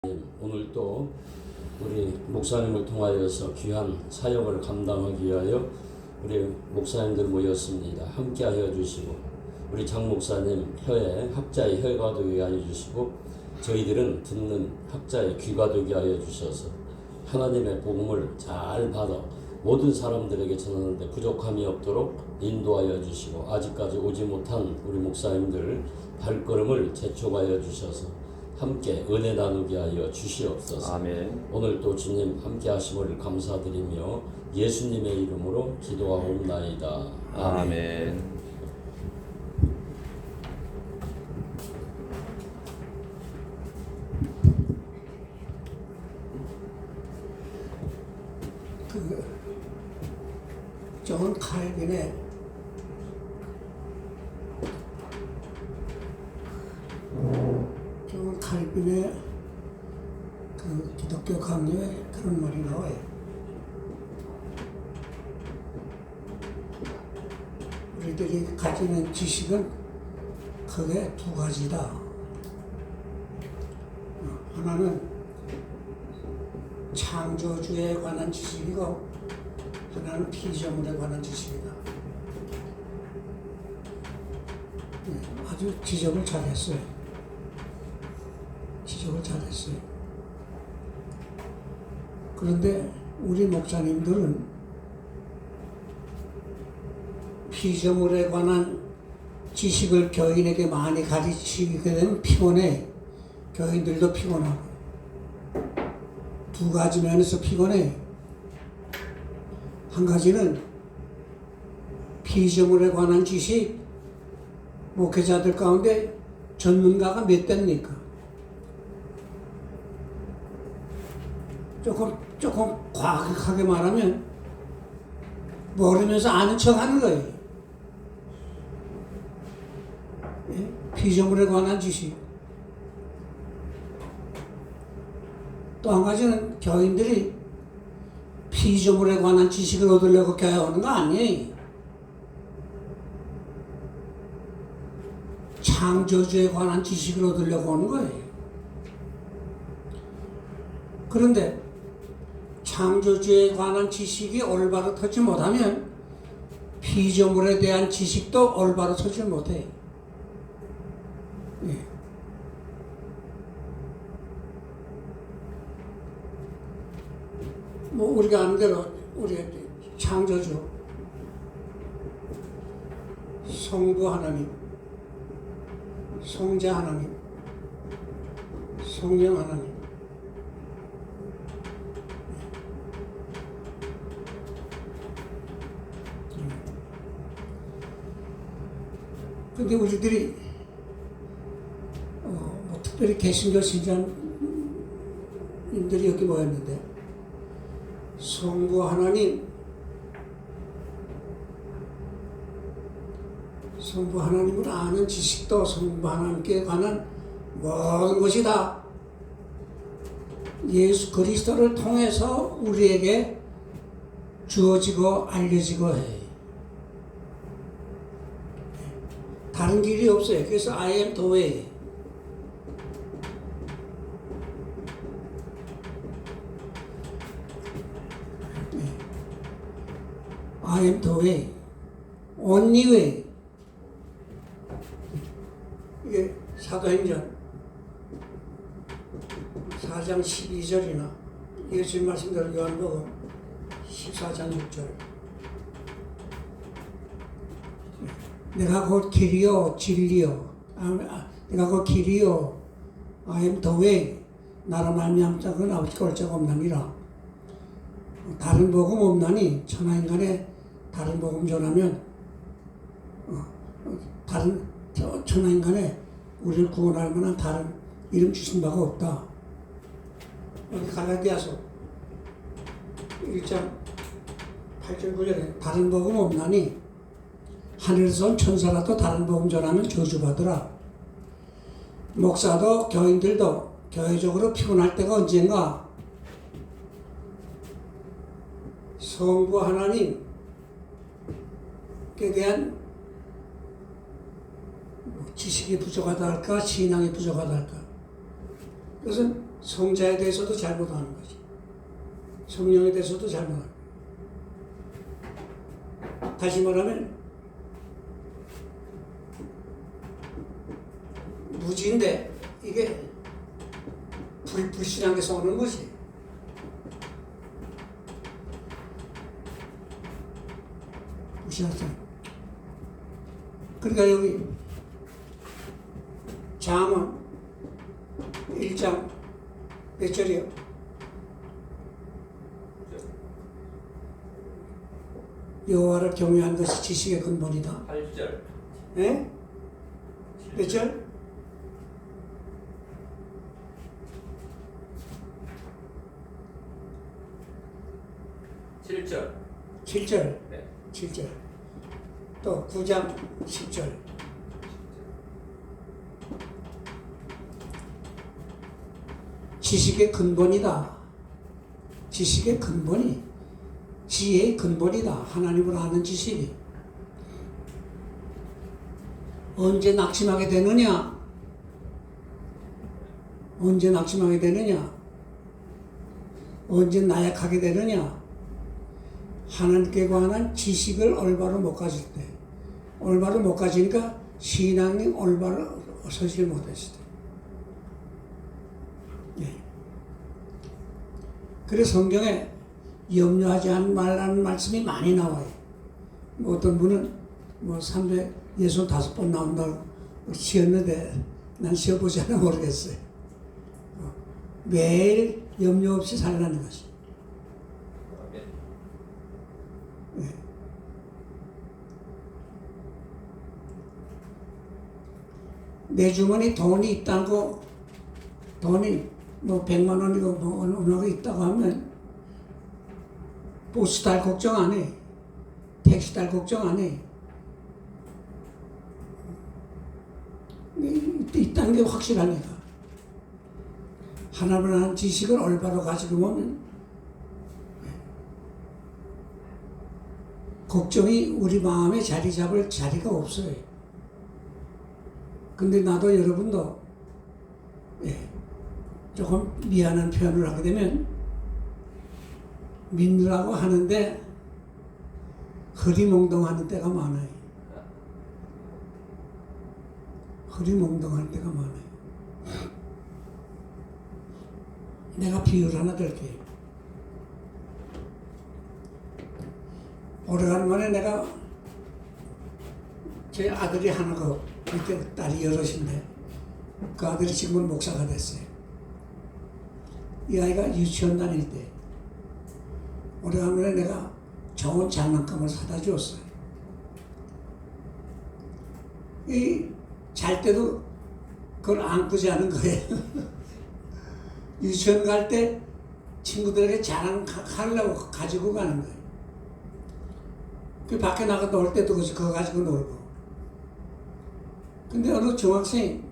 오늘 또 우리 목사님을 통하여서 귀한 사역을 감당하기 위하여 우리 목사님들 모였습니다. 함께하여 주시고 우리 장 목사님 혀에 학자의 혀가 되게 하여 주시고 저희들은 듣는 학자의 귀가 되게 하여 주셔서 하나님의 복음을 잘 받아 모든 사람들에게 전하는데 부족함이 없도록 인도하여 주시고 아직까지 오지 못한 우리 목사님들 발걸음을 재촉하여 주셔서 함께 은혜 나누게 하여 주시옵소서. 아멘. 오늘 또 주님 함께 하심을 감사드리며 예수님의 이름으로 기도하옵나이다. 아멘. 존 칼빈의 그 기독교 강요에 그런 말이 나와요. 우리들이 가지는 지식은 크게 두 가지다. 하나는 창조주에 관한 지식이고 하나는 피조물에 관한 지식이다. 아주 지적을 잘했어요. 그런데 우리 목사님들은 피조물에 관한 지식을 교인에게 많이 가르치게 되면 피곤해. 교인들도 피곤하고 두 가지 면에서 피곤해. 한 가지는 피조물에 관한 지식 목회자들 가운데 전문가가 몇 대입니까? 조금 과격하게 말하면 모르면서 아는 척 하는 거예요. 예? 피조물에 관한 지식. 또 한 가지는 교인들이 피조물에 관한 지식을 얻으려고 교회 오는 거 아니에요. 창조주에 관한 지식을 얻으려고 오는 거예요. 그런데 창조주에 관한 지식이 올바로 터지 못하면 피조물에 대한 지식도 올바로 터지 못해요. 예. 우리가 아는 대로 우리 창조주 성부 하나님, 성자 하나님, 성령 하나님. 근데 우리들이 특별히 개신교 신자님들이 여기 모였는데 성부 하나님을 아는 지식도 성부 하나님께 관한 모든 것이 다 예수 그리스도를 통해서 우리에게 주어지고 알려지고 해. 다른 길이 없어요. 그래서 I am the way. I am the way. only way. 이게 사도행전 4장 12절이나 예수님 말씀대로 요한복음 14장 6절. 내가 곧 길이요 진리요. 내가 곧 길이요. I am the way. 나로 말미암아 자는 아버지께 올 자가 없나니라. 다른 복음 없나니 천하인간에 다른 복음 전하면 다른 천하인간에 우리를 구원할 만한 다른 이름 주신 바가 없다. 여기 갈라디아서 1장 8절 9절에 다른 복음 없나니 하늘에서 온 천사라도 다른 복음 전하면 저주받으라. 목사도 교인들도 교회적으로 피곤할 때가 언젠가 성부 하나님께 대한 지식이 부족하다 할까 신앙이 부족하다 할까 그것은 성자에 대해서도 잘못하는 거지. 성령에 대해서도 잘못하는 거지. 다시 말하면 무지인데 이게 불신앙에 쏘는 거지. 무시하세요. 그러니까 여기 잠언 1장 몇 절이요? 여호와를 경외하는 것이 지식의 근본이다. 8절. 예? 몇 절? 7절. 7절. 네. 7절. 또 9장 10절. 지식의 근본이다. 지식의 근본이 지혜의 근본이다. 하나님을 아는 지식이. 언제 낙심하게 되느냐? 언제 낙심하게 되느냐? 언제 나약하게 되느냐? 하나님께 관한 지식을 올바로 못 가질 때. 올바로 못 가지니까 신앙이 올바로 서질 못했을 때. 네. 그래서 성경에 염려하지 말라는 말씀이 많이 나와요. 뭐 어떤 분은 뭐 365번 나온다고 쉬었는데 난 쉬어보지 않아 모르겠어요. 매일 염려 없이 살라는 것이. 네. 내 주머니 돈이 있다고, 돈이 뭐 100만 원이고 뭐 어느 거 있다고 하면 버스 탈 걱정 안 해. 택시 탈 걱정 안 해. 있다는 게 확실하니까. 하나님을 아는 지식을 올바로 가지고 보면 걱정이 우리 마음에 자리 잡을 자리가 없어요. 근데 나도 여러분도 조금 미안한 표현을 하게 되면 믿으라고 하는데 흐리멍덩하는 때가 많아요. 흐리멍덩할 때가 많아요. 내가 비유를 하나 들게요. 오래간만에 내가 제 아들이 하나가 그때 딸이 여럿인데 그 아들이 지금은 목사가 됐어요. 이 아이가 유치원 다닐 때 오래간만에 내가 좋은 장난감을 사다 주었어요. 잘 때도 그걸 안고 자는 거예요. 유치원 갈 때 친구들에게 자랑하려고 가지고 가는 거예요. 그 밖에 나가 놀 때도 그거 가지고 놀고. 근데 어느 중학생이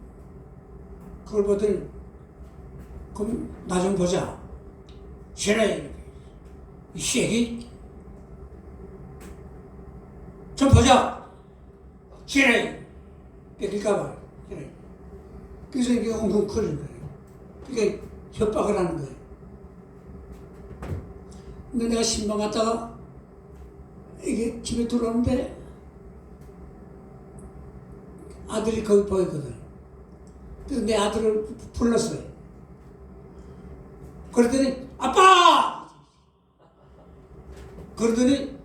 그걸 보더니 그럼 나 좀 보자. 싫어. 이 새끼. 좀 보자. 싫어. 뺏길까봐. 싫어. 그래서 이게 엉뚱거리는 거예요. 그게 협박을 하는 거예요. 근데 내가 신방 갔다가 이게 집에 들어오는데 아들이 거기 보이거든. 그래서 내 아들을 불렀어요. 그랬더니 아빠! 그러더니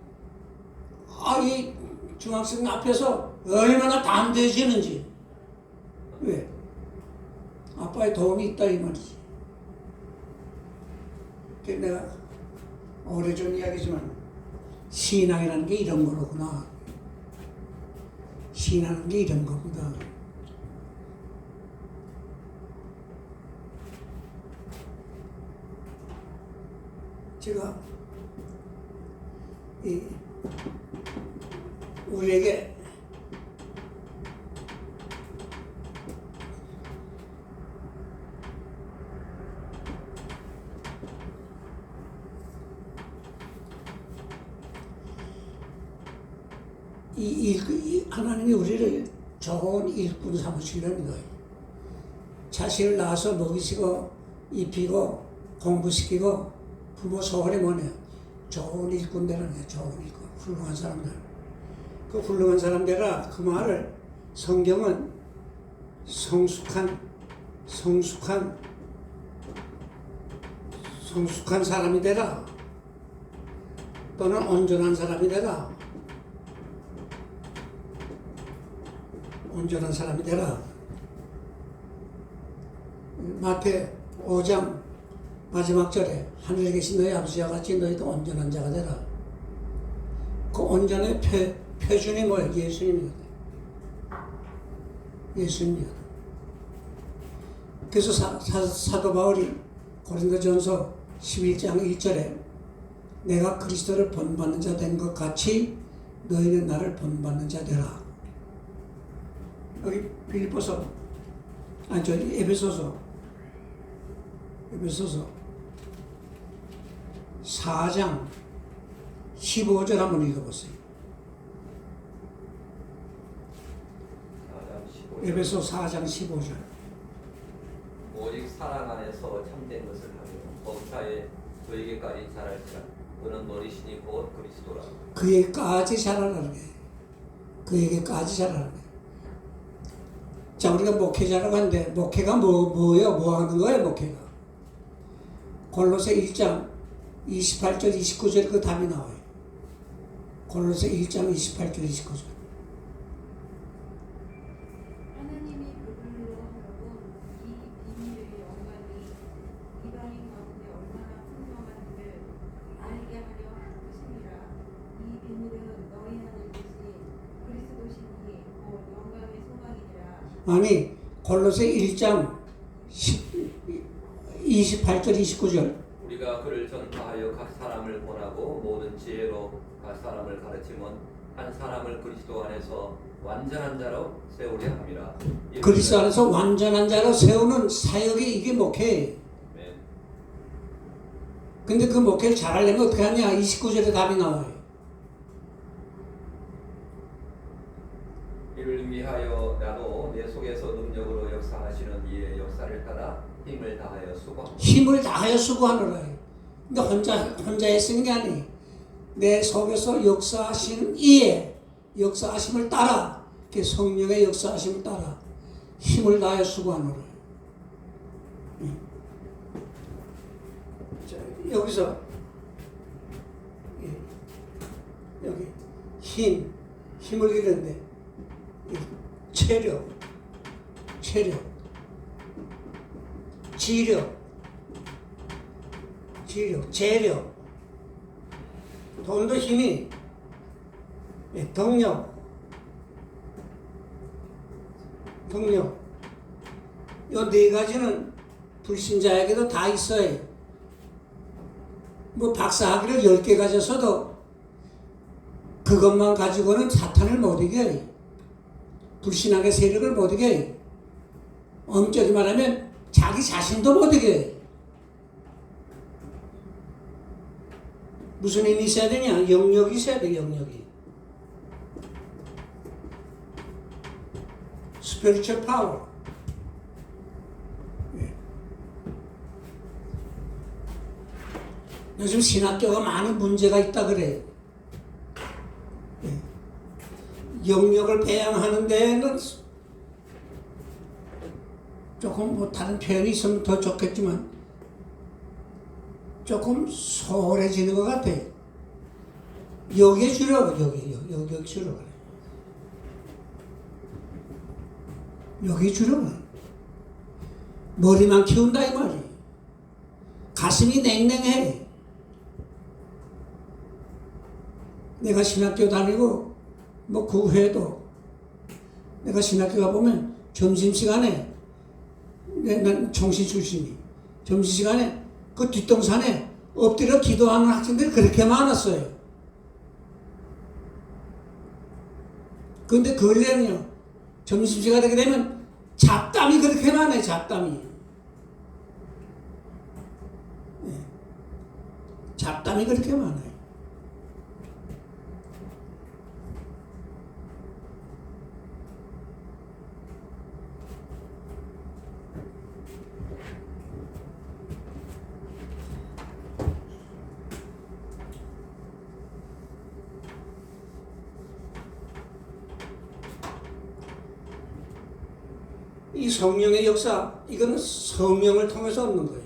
이 중학생 앞에서 얼마나 담대해지는지. 왜? 아빠의 도움이 있다 이 말이지. 내가 오래전 이야기지만 신앙이라는 게 이런 거로구나. 신앙이라는 게 이런 거구나. 제가 우리에게 하나님이 우리를 좋은 일꾼 삼으시려는 거예요. 자식을 낳아서 먹이시고 입히고 공부시키고 부모 소원이 뭐냐? 좋은 일꾼들은 좋은 일꾼, 훌륭한 사람들. 그 훌륭한 사람들아, 그 말을 성경은 성숙한 사람이 되라, 또는 온전한 사람이 되라, 온전한 사람이 되라. 마태 5장 마지막 절에 하늘에 계신 너희 아버지와 같이 너희도 온전한 자가 되라. 그 온전의 표준이 뭐예요? 예수님이거든. 예수님이거든. 그래서 사도 바울이 고린도전서 11장 1절에 내가 그리스도를 본받는 자 된 것 같이 너희는 나를 본받는 자 되라. 여기 빌립보서, 에베소서 4장 15절 한번 읽어보세요. 에베소 4장 15절. 오직 사랑 안에서 참된 것을 하며 범사에 그에게까지 자랄지라. 그는 머리시니 곧 그리스도라. 그에게까지 자라라는 게, 그에게까지 자라라는 게. 자, 우리가 목회자라고 하는데 목회가 뭐예요? 뭐 하는 거예요? 목회가 골로새 1장 28절 29절 그 답이 나와요. 골로새 1장 28절 29절. 하나님이 그들로 하여금 이 비밀의 영광이 이방인 가운데 얼마나 풍성한지를 알게 하려 하심이라. 이 비밀은 너희 하나님이신 그리스도시니 곧 영광의 소망이니라. 아니, 골로새 1장 28절 29절. 우리가 그를 전파하여 각 사람을 권하고 모든 지혜로 각 사람을 가르치면 한 사람을 그리스도 안에서 완전한 자로 세우려 함이라. 그리스도 안에서 완전한 자로 세우는 사역이 이게 목회예요. 네. 근데 그 목회를 잘하려면 어떻게 하냐? 29절에 답이 나와요. 이를 위하여 나도 내 속에서 능력으로 역사하시는 이의 역사를 따라 힘을 다하여 수고하노라. 힘을 다하여 수고하노라. 근데 혼자 쓰는 게 아니. 내 속에서 역사하시는 이의 역사하심을 따라, 그 성령의 역사하심을 따라 힘을 다하여 수고하노라. 자, 여기서 여기 힘을 잃었는데 체력, 지력, 재력, 돈도 힘이, 동력, 이 네 가지는 불신자에게도 다 있어요. 뭐 박사학위를 10개 가졌어도 그것만 가지고는 사탄을 못 이겨요. 불신앙의 세력을 못 이겨요. 엄격히 말하면 자기 자신도 못 이겨요. 무슨 힘이 있어야 되냐? 영역이 있어야 돼, 영역이. spiritual power. 요즘 신학교가 많은 문제가 있다 그래. 영역을 배양하는 데는 조금 뭐 다른 표현이 있으면 더 좋겠지만 조금 소홀해지는 것 같아. 여기에 주려고, 여기 주려고. 여기 주려고. 머리만 키운다 이 말이. 가슴이 냉랭해. 내가 신학교 다니고 뭐 그 후에도 내가 신학교 가보면 점심시간에, 난 총시 출신이, 점심시간에 그 뒷동산에 엎드려 기도하는 학생들이 그렇게 많았어요. 그런데 근래는요, 점심시간이 되게 되면 잡담이 그렇게 많아요, 잡담이. 잡담이 그렇게 많아요. 이 성령의 역사, 이거는 성령을 통해서 얻는 거예요.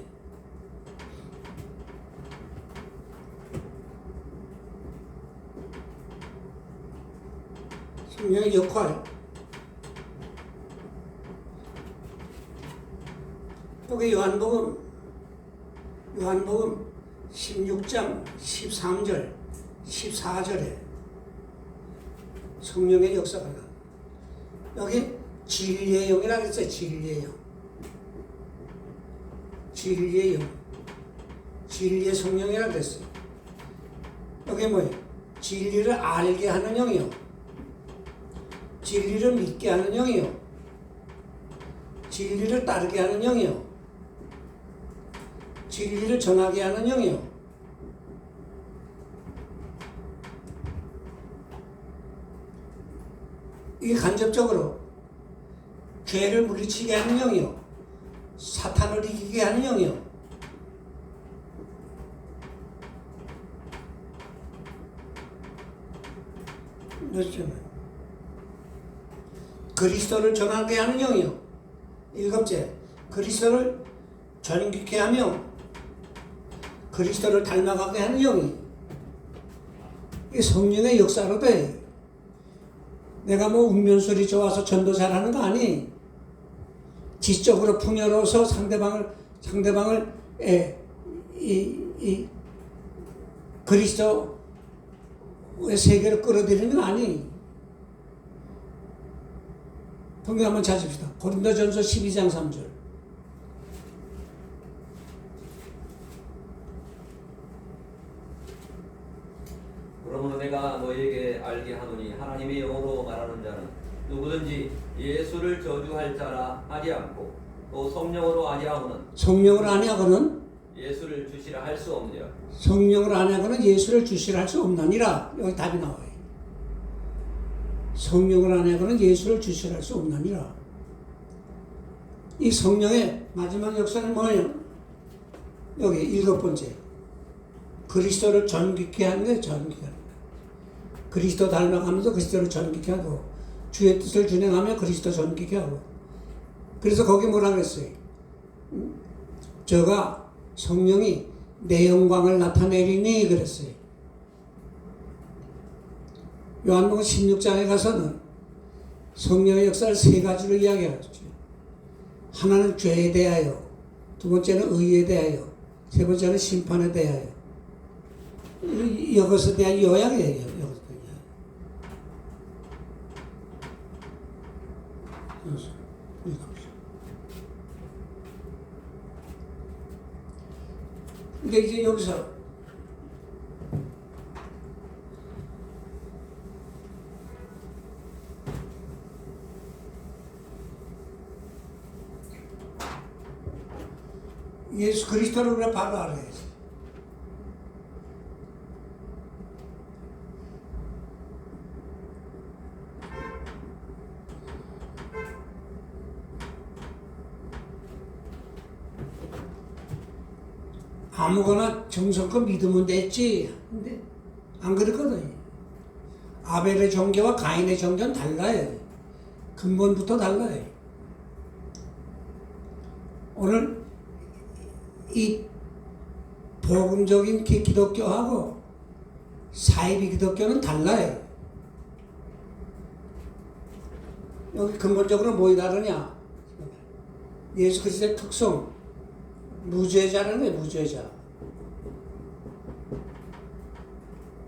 성령의 역할. 여기 요한복음 16장 13절, 14절에 성령의 역사가 나. 여기 진리의 영이라고 했어요. 진리의 영. 진리의 영. 진리의 성령이라고 했어요. 여기 뭐예요? 진리를 알게 하는 영이요. 진리를 믿게 하는 영이요. 진리를 따르게 하는 영이요. 진리를 전하게 하는 영이요. 이게 간접적으로 죄를 물리치게 하는 영이요. 사탄을 이기게 하는 영이요. 그렇죠. 그리스도를 전하게 하는 영이요. 일곱째, 그리스도를 전기케 하며 그리스도를 닮아가게 하는 영이. 이 성령의 역사로 돼. 내가 뭐 운면술이 좋아서 전도 잘하는 거 아니. 지적으로 풍요로워서 상대방을 그리스도의 세계로 끌어들이는 건 아니. 성경 한번 찾읍시다. 고린도전서 12장 3절. 그러므로 내가 너희에게 알게 하노니 하나님의 영으로 말하는 자는 누구든지 예수를 저주할 자라 하지 않고 또 성령으로 아니하고는 성령으로 아니하고는 예수를 주시라 할 수 없느니라. 성령으로 아니하고는 예수를 주시라 할 수 없나니라. 여기 답이 나와요. 성령으로 아니하고는 예수를 주시라 할 수 없나니라. 이 성령의 마지막 역사는 뭐예요? 여기 일곱 번째. 그리스도를 전기케 하는 거예요. 전기케 하는 거예요. 그리스도 닮아가면서 그리스도를 전기케 하고 주의 뜻을 준행하며 그리스도 전기케 하고. 그래서 거기 뭐라 그랬어요? 저가 성령이 내 영광을 나타내리니 그랬어요. 요한복음 16장에 가서는 성령의 역사를 세 가지로 이야기하죠. 하나는 죄에 대하여, 두 번째는 의에 대하여, 세 번째는 심판에 대하여. 이것에 대한 요약이에요. 근데 이제 여기서 예수 그리스도를 우리가 바로 알아야지. 아무거나 정성껏 믿으면 됐지. 근데 안 그렇거든. 아벨의 종교와 가인의 종교는 달라요. 근본부터 달라요. 오늘 이 복음적인 기독교하고 사이비 기독교는 달라요. 여기 근본적으로 뭐가 다르냐? 예수 그리스도의 특성, 무죄자라는 거예요.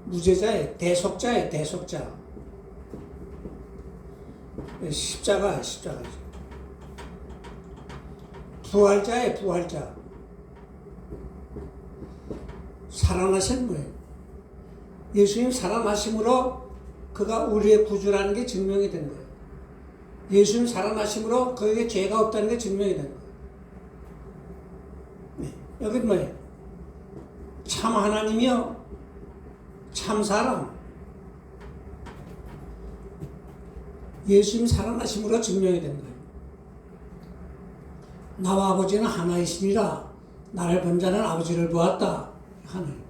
무죄자예요. 대속자예요. 대속자. 십자가죠. 부활자예요. 부활자. 살아나신 거예요. 예수님 살아나심으로 그가 우리의 구주라는 게 증명이 된 거예요. 예수님 살아나심으로 그에게 죄가 없다는 게 증명이 된 거예요. 네. 여기 뭐예요? 참 하나님이요. 참 사람. 예수님 살아나심으로 증명이 된 거예요. 나와 아버지는 하나이시니라. 나를 본 자는 아버지를 보았다. 하나님.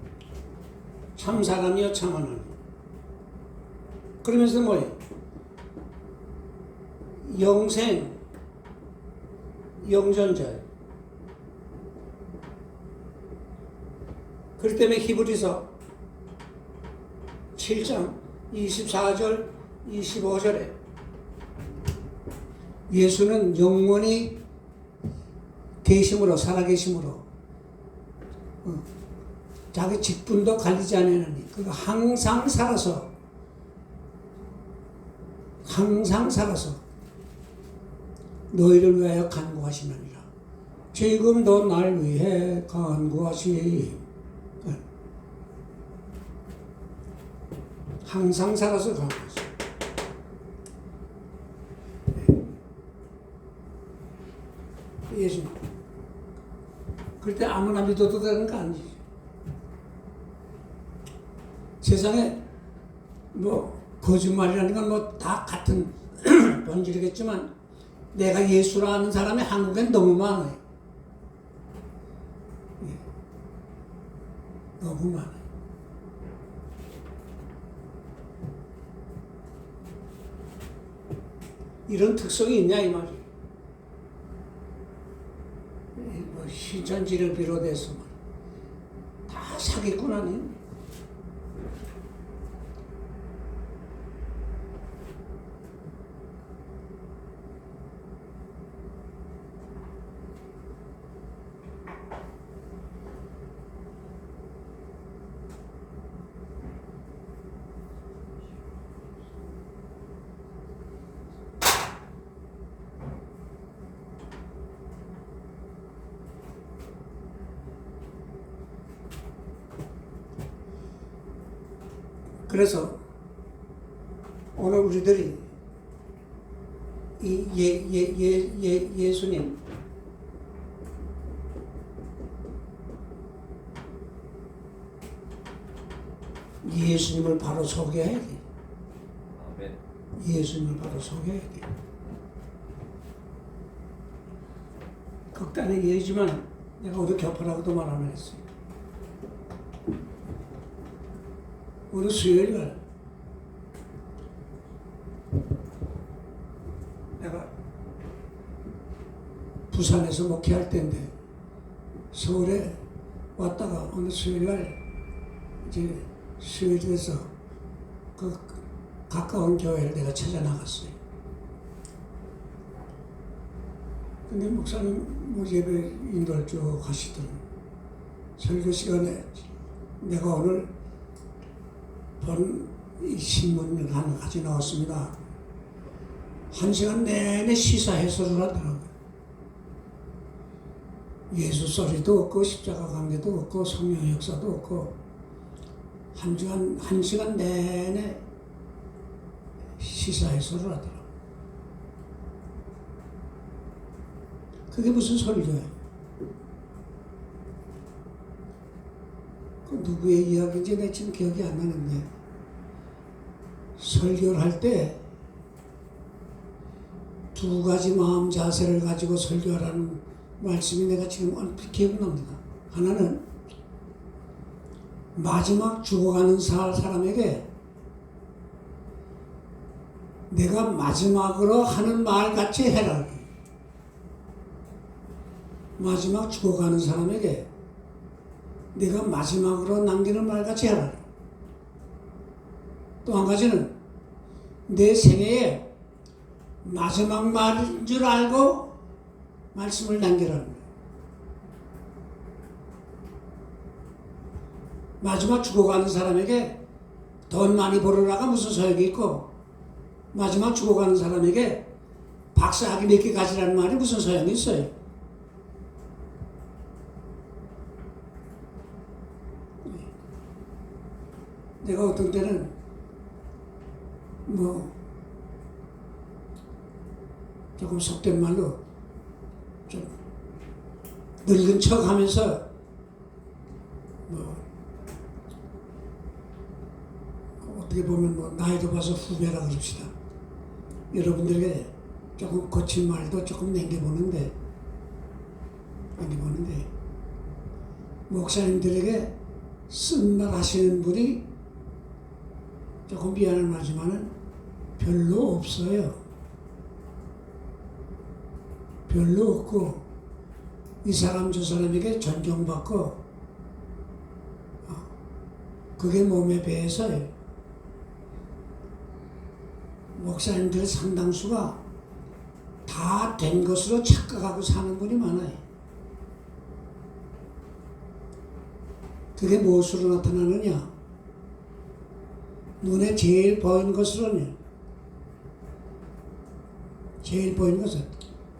참 사람이요 참 하나님. 그러면서 뭐예요? 영생, 영전자예요. 그렇기 때문에 히브리서 7장 24절 25절에 예수는 영원히 계심으로 살아계심으로 자기 직분도 갈리지 않으니 그가 항상 살아서 너희를 위하여 간구하시느니라. 지금도 날 위해 간구하시니 항상 살아서 간구하시. 예수님. 그럴 때 아무나 믿어도 되는 거 아니지. 세상에 뭐 거짓말이라는 건 뭐 다 같은 본질이겠지만 내가 예수를 아는 사람이 한국엔 너무 많아요. 너무 많아요. 이런 특성이 있냐 이 말이에요. 뭐 신천지를 비롯해서 다 사기꾼 아니에요. 그래서 오늘 우리들이 이 예수님 예수님을 바로 소개해야 돼. 아멘. 예수님을 바로 소개해야 돼. 극단의 예지만 내가 오늘 겹하라고도 말 안 했어요. 오늘 수요일날 내가 부산에서 목회할 때인데 서울에 왔다가 오늘 수요일날 이제 수요일에서 그 가까운 교회를 내가 찾아 나갔어요. 근데 목사님 뭐 예배 인도할 쭉 하시더니 설교 시간에 내가 오늘 본 이 신문을 하나 가지고 나왔습니다. 1시간 내내 시사 해설을 하더라고요. 예수 소리도 없고 십자가 관계도 없고 성령 역사도 없고 1시간 내내 시사 해설을 하더라고요. 그게 무슨 설교예요? 그 누구의 이야기인지 내가 지금 기억이 안 나는데 설교를 할 때 두 가지 마음 자세를 가지고 설교하라는 말씀이 내가 지금 얼핏 기억이 납니다. 하나는 마지막 죽어가는 사람에게 내가 마지막으로 하는 말 같이 해라. 마지막 죽어가는 사람에게 내가 마지막으로 남기는 말 같이 해라. 또 한 가지는 내 생애에 마지막 말인 줄 알고 말씀을 남기라는 거예요. 마지막 죽어가는 사람에게 돈 많이 벌어라가 무슨 소용이 있고 마지막 죽어가는 사람에게 박사학위 몇 개 가지라는 말이 무슨 소용이 있어요. 내가 어떤 때는 뭐 조금 속된 말로 좀 늙은 척 하면서 뭐 어떻게 보면 뭐 나이도 봐서 후배라 그럽시다. 여러분들에게 조금 거친 말도 조금 남겨보는데 목사님들에게 쓴 말 하시는 분이 조금 미안한 말이지만은 별로 없어요. 별로 없고 이 사람 저 사람에게 존경받고 그게 몸에 배해서 목사님들 상당수가 다 된 것으로 착각하고 사는 분이 많아요. 그게 무엇으로 나타나느냐? 눈에 제일 보이는 것으로는 제일 보이는 것은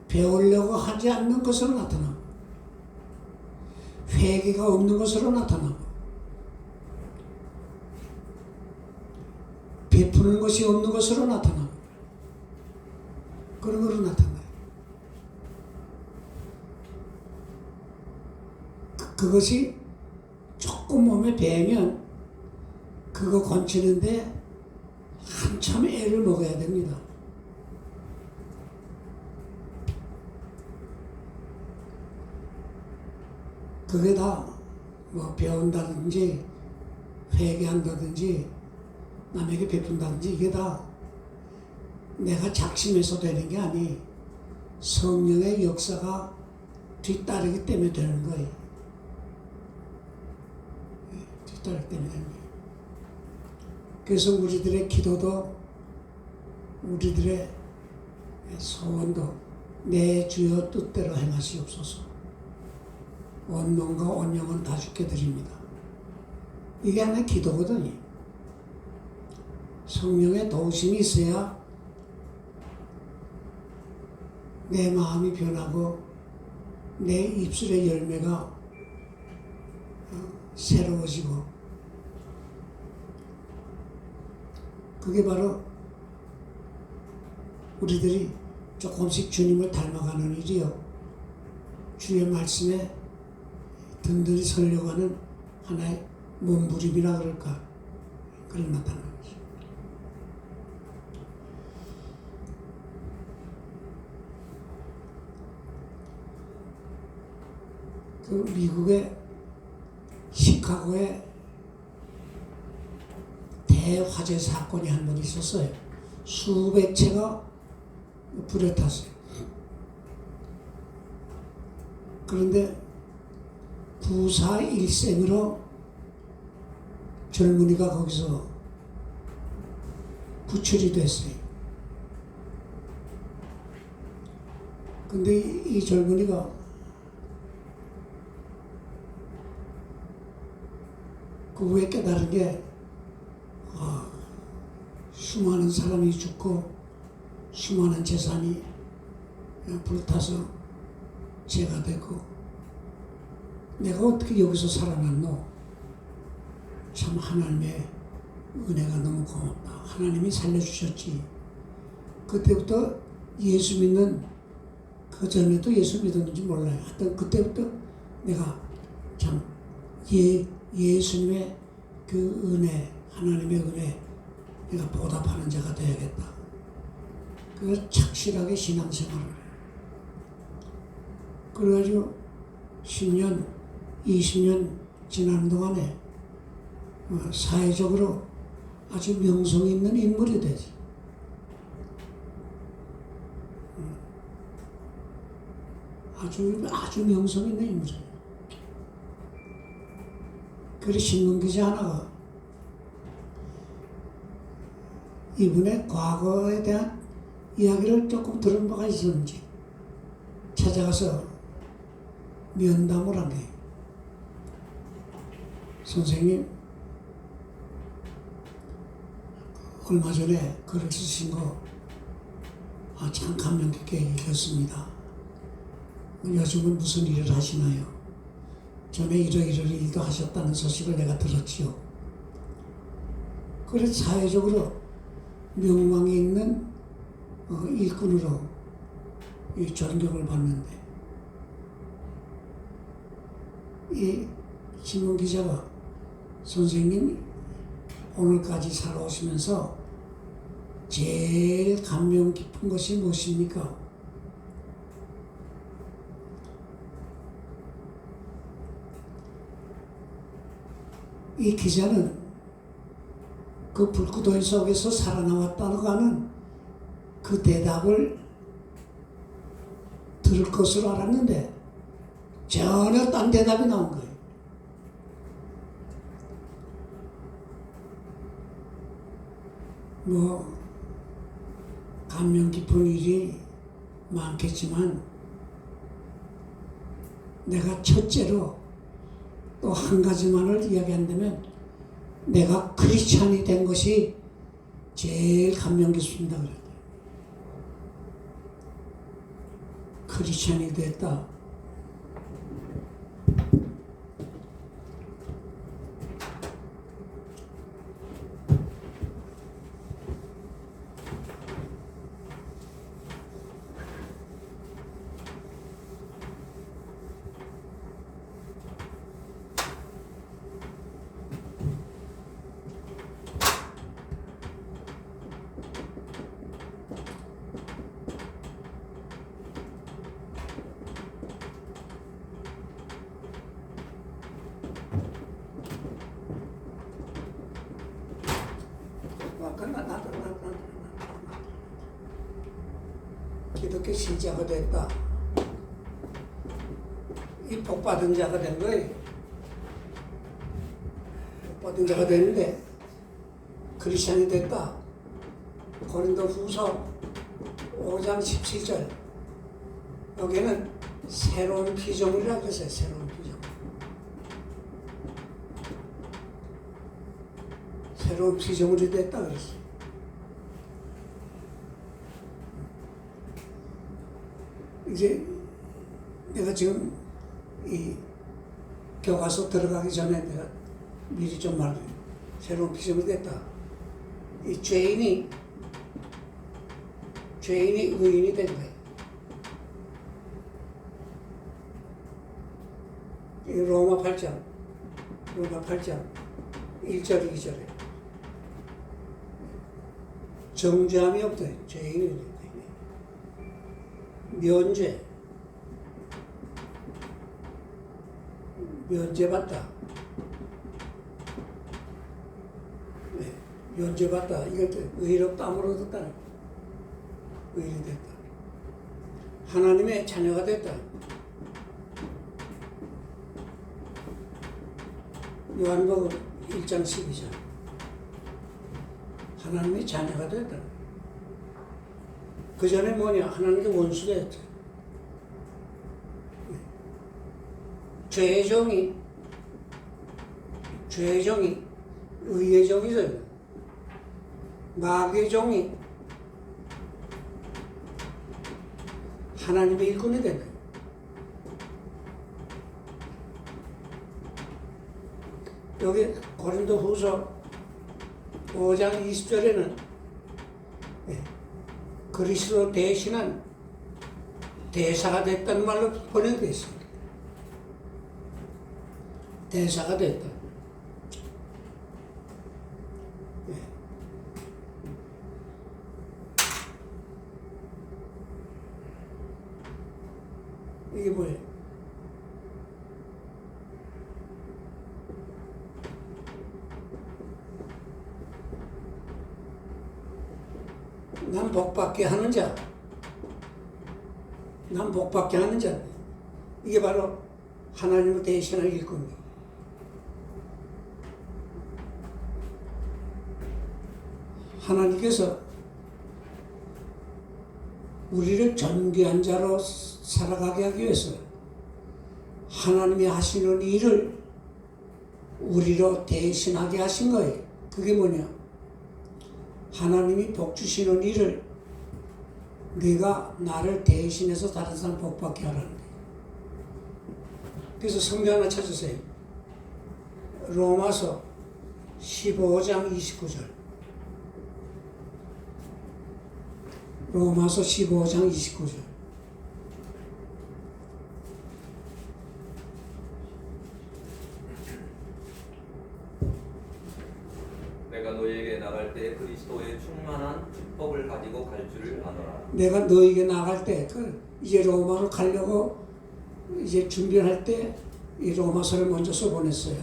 배우려고 하지 않는 것으로 나타나고 회개가 없는 것으로 나타나고 베푸는 것이 없는 것으로 나타나고 그런 것으로 나타나요. 그것이 조금 몸에 배면 그거 건치는데 한참 애를 먹어야 됩니다. 그게 다 뭐 배운다든지 회개한다든지 남에게 베푼다든지 이게 다 내가 작심해서 되는 게 아니 성령의 역사가 뒤따르기 때문에 되는 거예요. 뒤따르기 때문에 되는 거예요. 그래서 우리들의 기도도 우리들의 소원도 내 주여 뜻대로 행하시옵소서. 온 몸과 온 영혼 다 주께 드립니다. 이게 하나의 기도거든요. 성령의 도우심이 있어야 내 마음이 변하고 내 입술의 열매가 새로워지고 그게 바로 우리들이 조금씩 주님을 닮아가는 일이요. 주의 말씀에 든든히 서려고 하는 하나의 몸부림이라 그럴까 그런 나타나는 거죠. 그 미국의 시카고에 대화재 사건이 한 번 있었어요. 수백 채가 불에 탔어요. 그런데 부사 일생으로 젊은이가 거기서 구출이 됐어요. 근데 이 젊은이가 그 후에 깨달은 게 수많은 사람이 죽고 수많은 재산이 불타서 죄가 되고 내가 어떻게 여기서 살아났노? 참 하나님의 은혜가 너무 고맙다. 하나님이 살려주셨지. 그때부터 예수 믿는 그 전에도 예수 믿었는지 몰라요. 하여튼 그때부터 내가 참 예수님의 그 은혜, 하나님의 은혜 내가 보답하는 자가 되어야겠다. 그래서 착실하게 신앙생활을 해요. 그래가지고 10년, 20년 지나는 동안에 사회적으로 아주 명성 있는 인물이 되지. 아주 명성 있는 인물이에요. 그래서 신문기자 하나가 이분의 과거에 대한 이야기를 조금 들은 바가 있었는지 찾아가서 면담을 한 게, 선생님 얼마 전에 글을 쓰신 거 참 감명 깊게 읽었습니다. 요즘은 무슨 일을 하시나요? 전에 이러이러한 일도 하셨다는 소식을 내가 들었지요. 그래서 사회적으로 명망이 있는 일꾼으로 이 존경을 받는데 이 신문기자가 선생님 오늘까지 살아오시면서 제일 감명 깊은 것이 무엇입니까? 이 기자는 그 불구덩이 속에서 살아남았다고 하는 그 대답을 들을 것으로 알았는데 전혀 딴 대답이 나온 거예요. 뭐 감명 깊은 일이 많겠지만 내가 첫째로 또 한 가지만을 이야기한다면 내가 크리스찬이 된 것이 제일 감명 깊습니다. 그래요. 크리스찬이 됐다. 기독교 신자가 됐다. 이 복받은 자가 된 거예요. 복받은 자가 되는데 크리스찬이 됐다. 고린도후서 5장 17절 여기는 새로운 피조물이라고 했어요. 새로운 피조물. 새로운 피조물이 됐다 그랬어요. 이제 내가 지금 이 교과서 들어가기 전에 내가 미리 좀 말해. 새로운 피조물이 됐다. 이 죄인이 의인이 된 거예요. 이 로마 8장 1절 2절에 정죄함이 없다. 죄인이 된다. 면죄받다. 네, 면죄받다. 이것도 의롭다함으로 얻었다. 의인이 됐다. 하나님의 자녀가 됐다. 요한복음 1장 12절 하나님의 자녀가 됐다. 그 전에 뭐냐? 하나님의 원수가 됐죠. 죄의 종이 의의 종이죠. 마귀의 종이 하나님의 일꾼이 되는 거예요. 여기 고린도후서 5장 20절에는 그리스도 대신한 대사가 됐다는 말로 번역되어 있습니다. 대사가 됐다. 이게 뭐예요? 난 복받게 하는 자. 난 복받게 하는 자. 이게 바로 하나님을 대신할 일꾼입니다. 하나님께서 우리를 존귀한 자로 살아가게 하기 위해서 하나님이 하시는 일을 우리로 대신하게 하신 거예요. 그게 뭐냐? 하나님이 복 주시는 일을 네가 나를 대신해서 다른 사람 복 받게 하라는 거예요. 그래서 성경 하나 찾으세요. 로마서 15장 29절. 로마서 15장 29절. 내가 너희에게 나갈 때 그리스도의 충만한 축복을 가지고 갈 줄을 아노라. 내가 너에게 나갈 때, 이제 로마로 가려고 이제 준비할 때 이 로마서를 먼저 써보냈어요.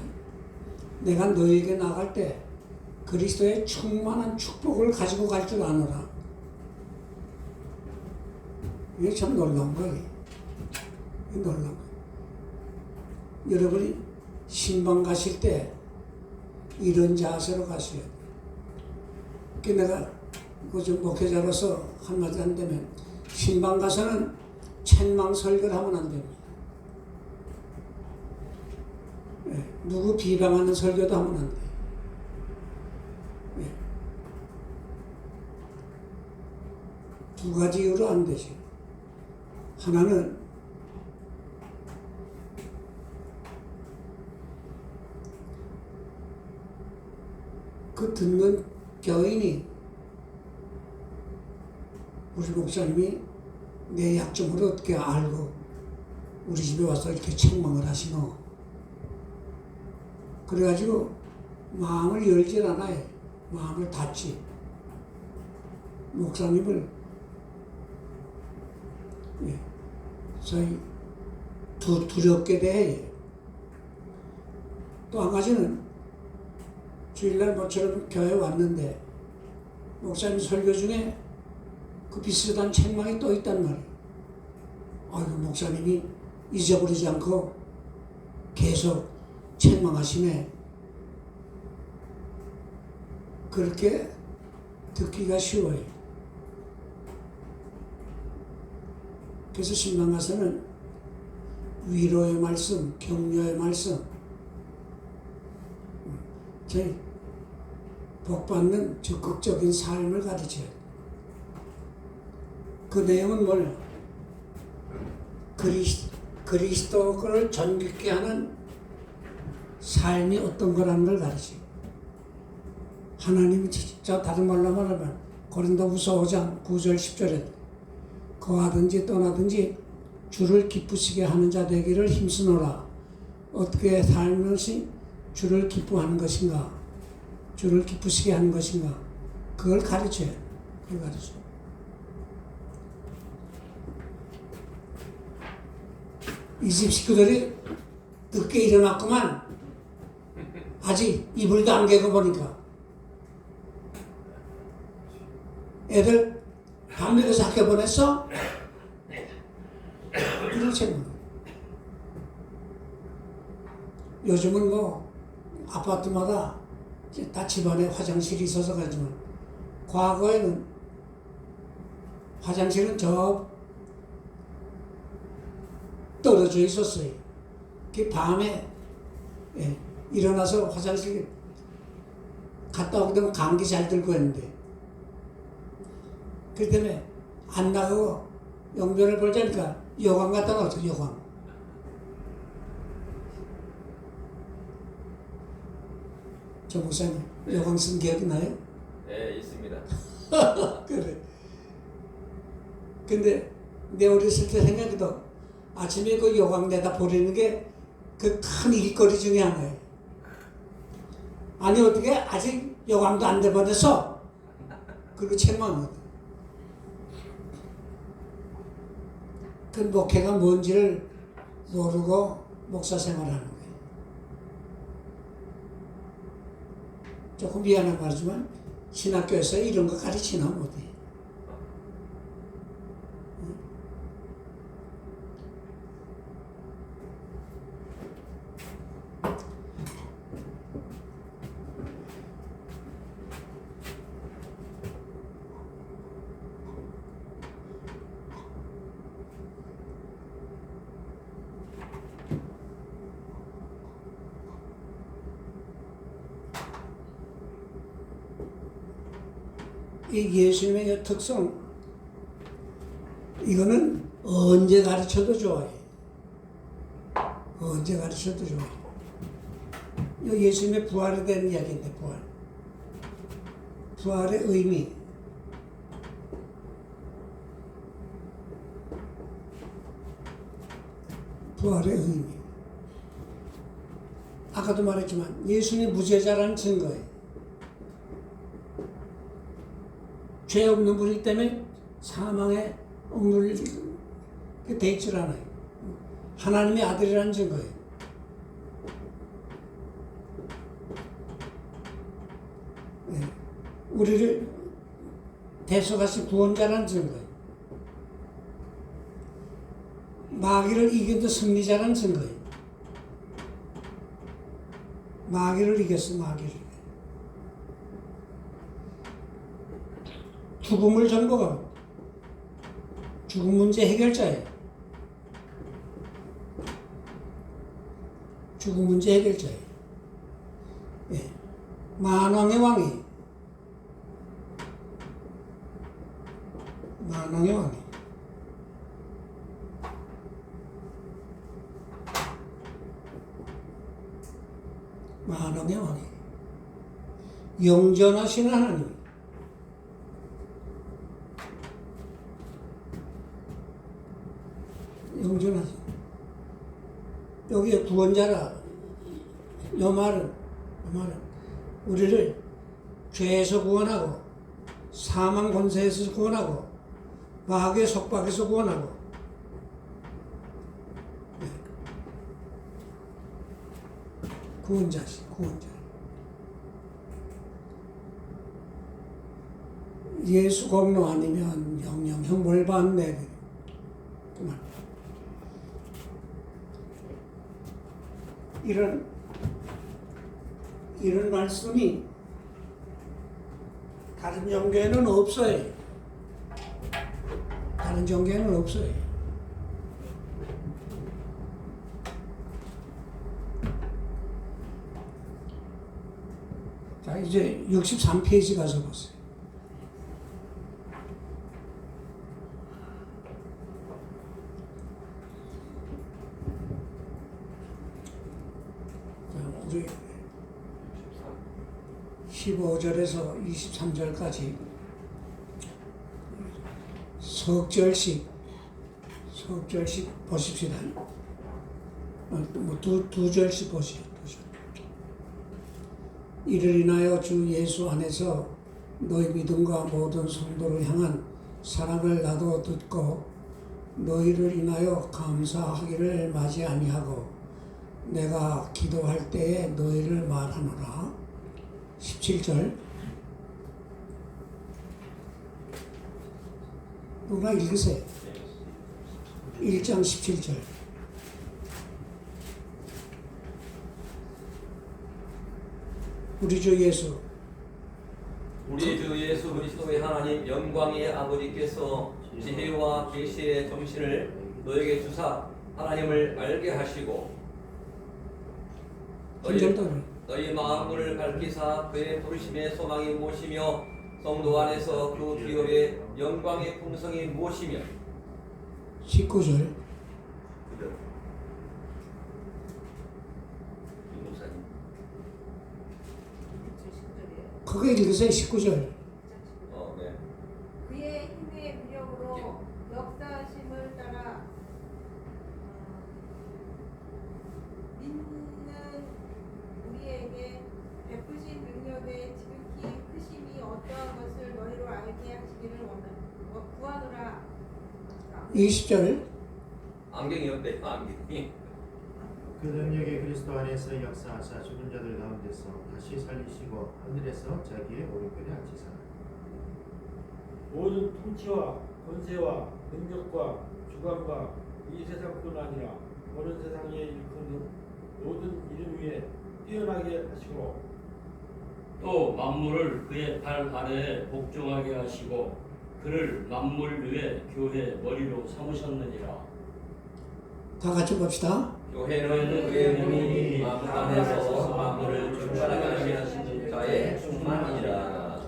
내가 너에게 나갈 때 그리스도의 충만한 축복을 가지고 갈 줄 아노라. 이게 참 놀라운 거예요. 놀라운 거예요. 여러분이 신방 가실 때 이런 자세로 가셔야 돼요. 그 내가 좀 목회자로서 한마디 한다면 신방 가서는 책망 설교를 하면 안 됩니다. 예, 누구 비방하는 설교도 하면 안 돼요. 예. 두 가지 이유로 안 되죠. 하나는 그 듣는 교인이 우리 목사님이 내 약점을 어떻게 알고 우리 집에 와서 이렇게 책망을 하시노. 그래가지고 마음을 열질 않아요. 마음을 닫지. 목사님을 저희 두렵게 대해요. 또 한 가지는 주일날 모처럼 교회 왔는데 목사님 설교 중에 그 비슷한 책망이 또 있단 말이에요. 아이고, 목사님이 잊어버리지 않고 계속 책망하시네. 그렇게 듣기가 쉬워요. 그래서 신방 가서는 위로의 말씀, 격려의 말씀, 저희 복받는 적극적인 삶을 가르쳐요. 그 내용은 뭐냐? 그리스도를 전깃게 하는 삶이 어떤 거라는 걸 가르쳐요. 하나님이 진짜 다른 말로 말하면 고린도후서 5장 9절 10절에 거하든지 떠나든지 주를 기쁘시게 하는 자 되기를 힘쓰노라. 어떻게 살면서 주를 기뻐하는 것인가? 주를 기쁘시게 하는 것인가? 그걸 가르쳐요. 그걸 가르쳐요. 이 집 식구들이 늦게 일어났구만. 아직 이불도 안 개고 보니까. 애들 밥 먹여서 학교 보냈어? 그렇지 뭐. 요즘은 뭐 아파트마다 다 집안에 화장실이 있어서 가지만 과거에는 화장실은 저 떨어져 있었어요. 그 밤에 일어나서 화장실 갔다 오게 되면 감기 잘 들고 했는데 그 때문에 안 나가고 용변을 보자니까 여관 갔다 나왔어. 여관. 저 목사님 여관 쓴 기억이 나요? 네, 있습니다. 그래. 근데 내 어렸을 때 생각해도 아침에 그 여관 내다 버리는 게 그 큰 일거리 중에 하나예요. 아니 어떻게 아직 여관도 안 돼버렸어? 그리고 책망하거든. 그 목회가 뭔지를 모르고 목사 생활하는 거예요. 조금 미안한 말이지만 신학교에서 이런 거 가르치나 못해. 이 예수님의 특성, 이거는 언제 가르쳐도 좋아요. 언제 가르쳐도 좋아요. 예수님의 부활에 대한 이야기인데, 부활. 부활의 의미. 부활의 의미. 아까도 말했지만 예수님이 무죄자라는 증거예요. 죄 없는 분이기 때문에 사망에 억눌리게 돼 있질 않아요. 하나님의 아들이라는 증거예요. 네. 우리를 대속하신 구원자라는 증거예요. 마귀를 이겨도 승리자라는 증거예요. 마귀를 이겼어, 마귀를. 죽음을 정복하고 죽음 문제 해결자예요. 죽음 문제 해결자예요. 예. 만왕의 왕이 만왕의 왕이 만왕의 왕이 영전하시는 하나님 영전하시 여기에 구원자라 요 말은 우리를 죄에서 구원하고 사망 권세에서 구원하고 마귀의 속박에서 구원하고 구원자시 구원자. 예수 공로 아니면 영영 형벌 받네. 그만. 이런 말씀이 다른 종교에는 없어요. 다른 종교에는 없어요. 자, 이제 63페이지 가서 보세요. 자, 우리 15절에서 23절까지 석절씩 보십시다. 두 절씩 보시죠. 이를 인하여 주 예수 안에서 너희 믿음과 모든 성도를 향한 사랑을 나도 듣고 너희를 인하여 감사하기를 마지 아니하고 내가 기도할 때에 너희를 말하노라. 17절 누가 읽으세요? 1장 17절 우리 주 예수 그리스도의 하나님 영광의 아버지께서 지혜와 계시의 정신을 너에게 주사 하나님을 알게 하시고 너희 마음을 밝히사 그의 부르심의 소망이 무엇이며 성도 안에서 그 기업의 영광의 풍성이 무엇이며 19절 그거 읽으세요. 19절 네. 그의 힘의 능력으로 역사하심을 따라 믿는 우리에게 베푸신 능력의 지극히 크심이 어떠한 것을 너희로 알게 하시기를 구하노라. 20절 안경이 어때? 안경이 그 능력의 그리스도 안에서 역사하사 죽은 자들 가운데서 다시 살리시고 하늘에서 자기의 오른편에 앉히사 모든 통치와 권세와 능력과 주관과 이 세상뿐 아니라 어느 세상에 일컫는 모든 이름 위에 뛰어나게 하시고 또 만물을 그의 발 아래에 복종하게 하시고 그를 만물 위에 교회 머리로 삼으셨느니라. 다 같이 봅시다. 교회는 그의 몸이 만물 안에서 만물을 충만하게 하시는 자의 충만이니라.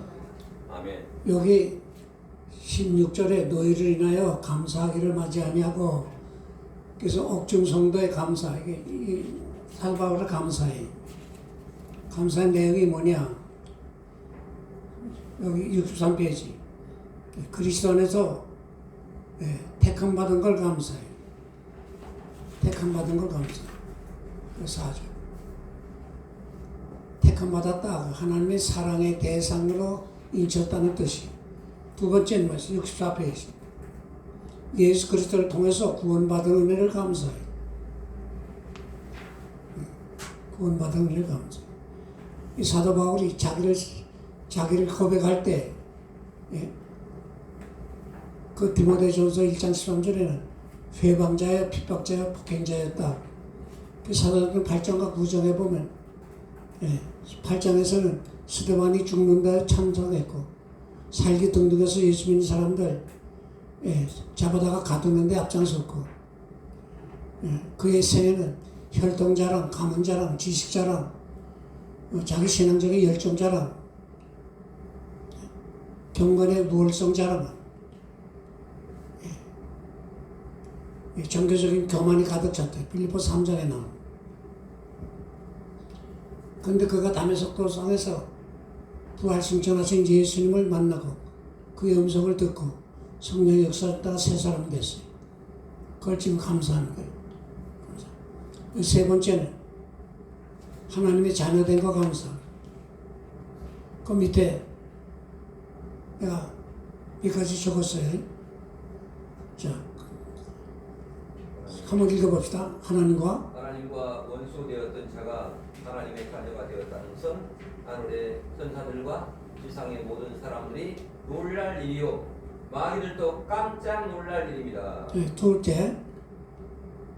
아멘. 여기 16절에 너희를 인하여 감사하기를 마지 아니하고 그래서 옥중성도의 감사 이게 살바오라 감사해. 감사의 내용이 뭐냐? 여기 63페이지 그리스도 안에서 택함 받은 걸 감사해. 택함 받은 걸 감사해. 4절 택함 받았다. 하나님의 사랑의 대상으로 인쳤다는 뜻이. 두 번째는 64페이지 예수 그리스도를 통해서 구원받은 은혜를 감사해. 구원받은 은혜를 감사해. 이 사도 바울이 자기를 고백할 때 그 디모데전서 1장 13절에는 회방자여 핍박자여 폭행자였다. 그 사도행전 8장과 9장에 보면 8장에서는 스데반이 죽는다 참석했고 살기 등등해서 예수 믿는 사람들 잡아다가 가두는데 앞장섰고 그의 생애는 혈통자랑, 가문자랑, 지식자랑, 자기 신앙적인 열정자랑, 경건의 무월성자랑, 종교적인 교만이 가득 찼대. 빌립보 3장에 나온. 근데 그가 다메섹도상에서 부활승천하신 예수님을 만나고 그의 음성을 듣고 성령의 역사를 따라 새 사람이 됐어요. 그걸 지금 감사하는 거예요. 세 번째는 하나님의 자녀된 거 감사. 그 밑에 내가 몇 가지 적었어요. 자, 한번 읽어봅시다. 하나님과 원수되었던 자가 하나님의 자녀가 되었다는 선, 하늘의 천사들과 지상의 모든 사람들이 놀랄 일이요 마귀들도 깜짝 놀랄 일입니다. 둘째,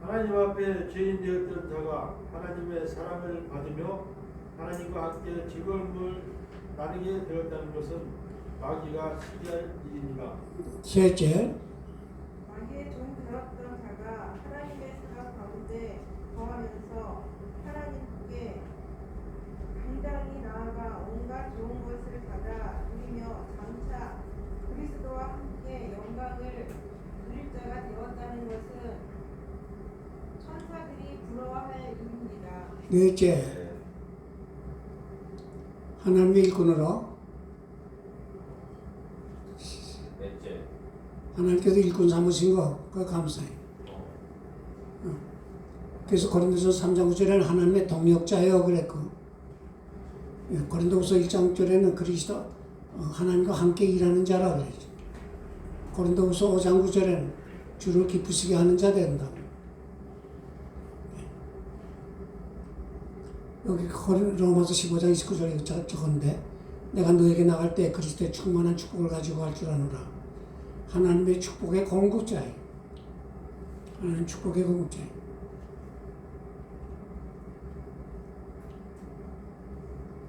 하나님 앞에 죄인 되었던 자가 하나님의 사랑을 받으며 하나님과 함께 즐거움을 나누게 되었다는 것은 마귀가 시기할 일입니다. 셋째, 마귀의 종 되었던 자가 하나님의 사랑 가운데 거하면서 하나님께 당당히 나아가 온갖 좋은 것을 받아 누리며 장차 그리스도와 함께 영광을 누릴 자가 되었다는 것은 천사들이 부러워할 일입니다. 넷째, 하나님의 일꾼으로 넷째, 하나님께서 일꾼 삼으신 거 그거 감사해요. 그래서 고린도서 3장 9절에는 하나님의 동역자여 그랬고 고린도후서 1장 6절에는 그리스도 하나님과 함께 일하는 자라 그랬죠. 고린도후서 5장 9절에는 주를 기쁘시게 하는 자 된다. 여기 로마서 15장 29절에 적었는데 내가 너에게 나갈 때 그리스도의 충만한 축복을 가지고 갈 줄 아노라. 하나님의 축복의 공급자예요. 하나님 축복의 공급자예요.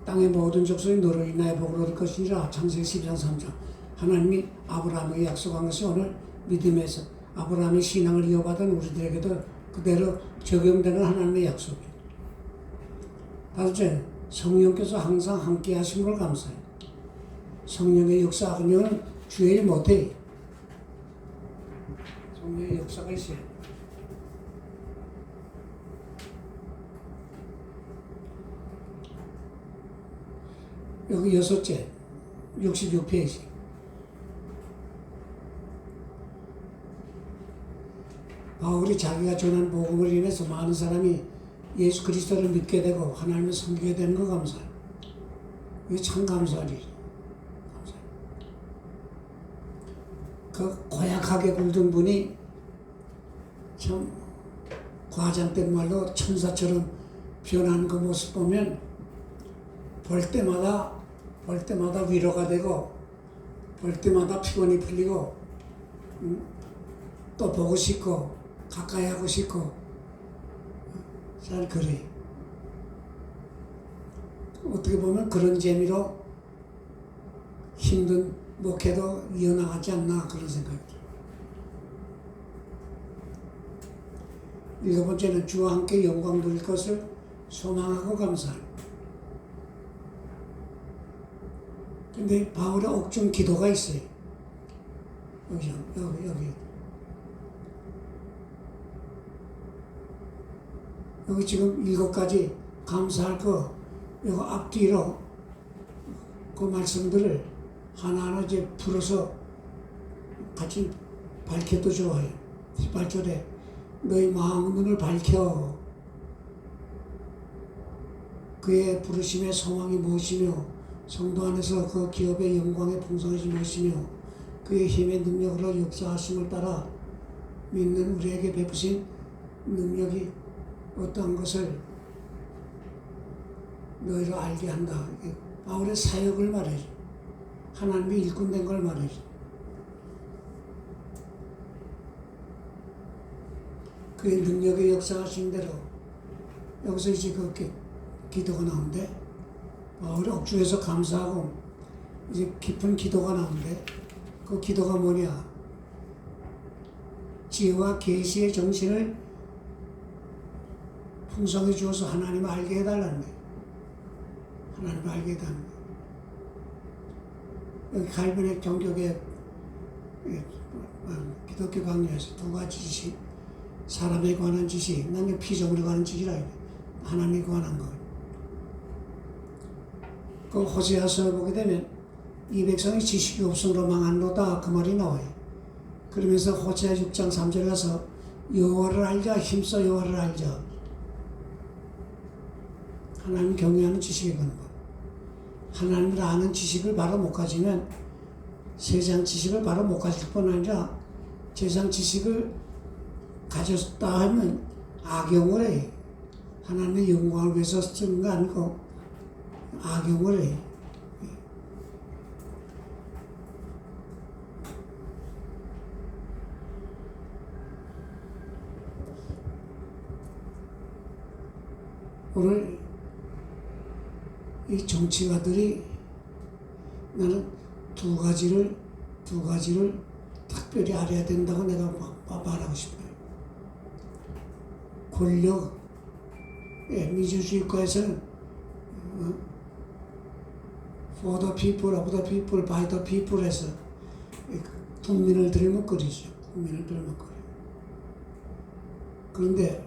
땅의 모든 족속이 너로 인하여 복을 얻을 것이니라. 창세기 12장 3장. 하나님이 아브라함에게 약속한 것이 오늘 믿음에서 아브라함의 신앙을 이어받은 우리들에게도 그대로 적용되는 하나님의 약속이에요. 다섯째, 성령께서 항상 함께 하심을 감사해요. 성령의 역사 그녀는 주의 일 못해요. 성령의 역사가 있어요. 여기 여섯째, 66페이지. 바울이 자기가 전한 복음을 인해서 많은 사람이 예수 그리스도를 믿게 되고 하나님을 섬기게 되는 거 감사해요. 이게 참 감사할 일이에요. 그 고약하게 굴던 분이 참 과장된 말로 천사처럼 변하는 그 모습 보면 볼 때마다 위로가 되고 볼 때마다 피곤이 풀리고 또 보고 싶고 가까이 하고 싶고 잘 그래. 어떻게 보면 그런 재미로 힘든 목회도 이어나가지 않나 그런 생각이죠. 일곱 번째는 주와 함께 영광 누릴 것을 소망하고 감사합니다. 근데 바울의 옥중 기도가 있어요. 여기 지금 7가지 감사할 거 이거 앞뒤로 그 말씀들을 하나하나 이제 풀어서 같이 밝혀도 좋아요. 18절에 너희 마음 눈을 밝혀 그의 부르심의 소망이 무엇이며 성도 안에서 그 기업의 영광의 풍성하심이 무엇이며 그의 힘의 능력으로 역사하심을 따라 믿는 우리에게 베푸신 능력이 어떠한 것을 너희로 알게 한다. 바울의 사역을 말해줘. 하나님이 일꾼된 걸 말해줘. 그의 능력의 역사하신 대로 여기서 이제 기도가 나오는데 우리 억주에서 감사하고 이제 깊은 기도가 나오는데 그 기도가 뭐냐? 지혜와 계시의 정신을 풍성해 주어서 하나님을 알게 해달라는 거예요. 하나님을 알게 해달라는 거예요. 여기 갈변의 종교계 기독교 강요에서 두 가지 지식, 사람에 관한 지식, 난 피조물에 관한 지식이라 해요. 하나님에 관한 것. 그 호세아서를 보게 되면 이 백성이 지식이 없음으로 망한로다 그 말이 나와요. 그러면서 호세아 6장 3절에 가서 여호와를 알자, 힘써 여호와를 알자. 하나님 경외하는 지식의 근본. 하나님을 아는 지식을 바로 못 가지면 세상 지식을 바로 못 가질 뿐 아니라 세상 지식을 가졌다 하면 악용을 해. 하나님의 영광을 위해서 쓰는 거 아니고 악용을 해. 오늘 이 정치가들이 나는 두 가지를 특별히 알아야 된다고 내가 말하고 싶어요. 권력, 민주주의과에서는 for the people, of the people, by the people 해서 국민을 들먹거리죠. 국민을 들먹거려. 그런데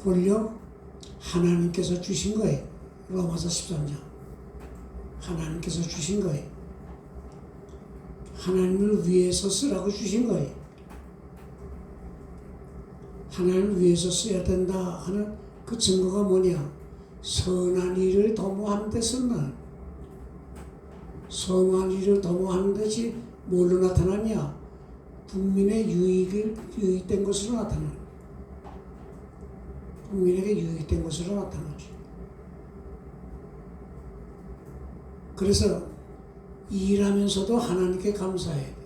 권력 하나님께서 주신 거예요. 로마서 13장. 하나님께서 주신 거예요. 하나님을 위해서 쓰라고 주신 거예요. 하나님을 위해서 써야 된다 하는 그 증거가 뭐냐? 선한 일을 도모하는 데 쓰는 선한 일을 도모하는 것이 뭘로 나타나냐? 국민의 유익된 것으로 나타나. 국민에게 유익된 것으로 나타나죠. 그래서 일하면서도 하나님께 감사해야 돼.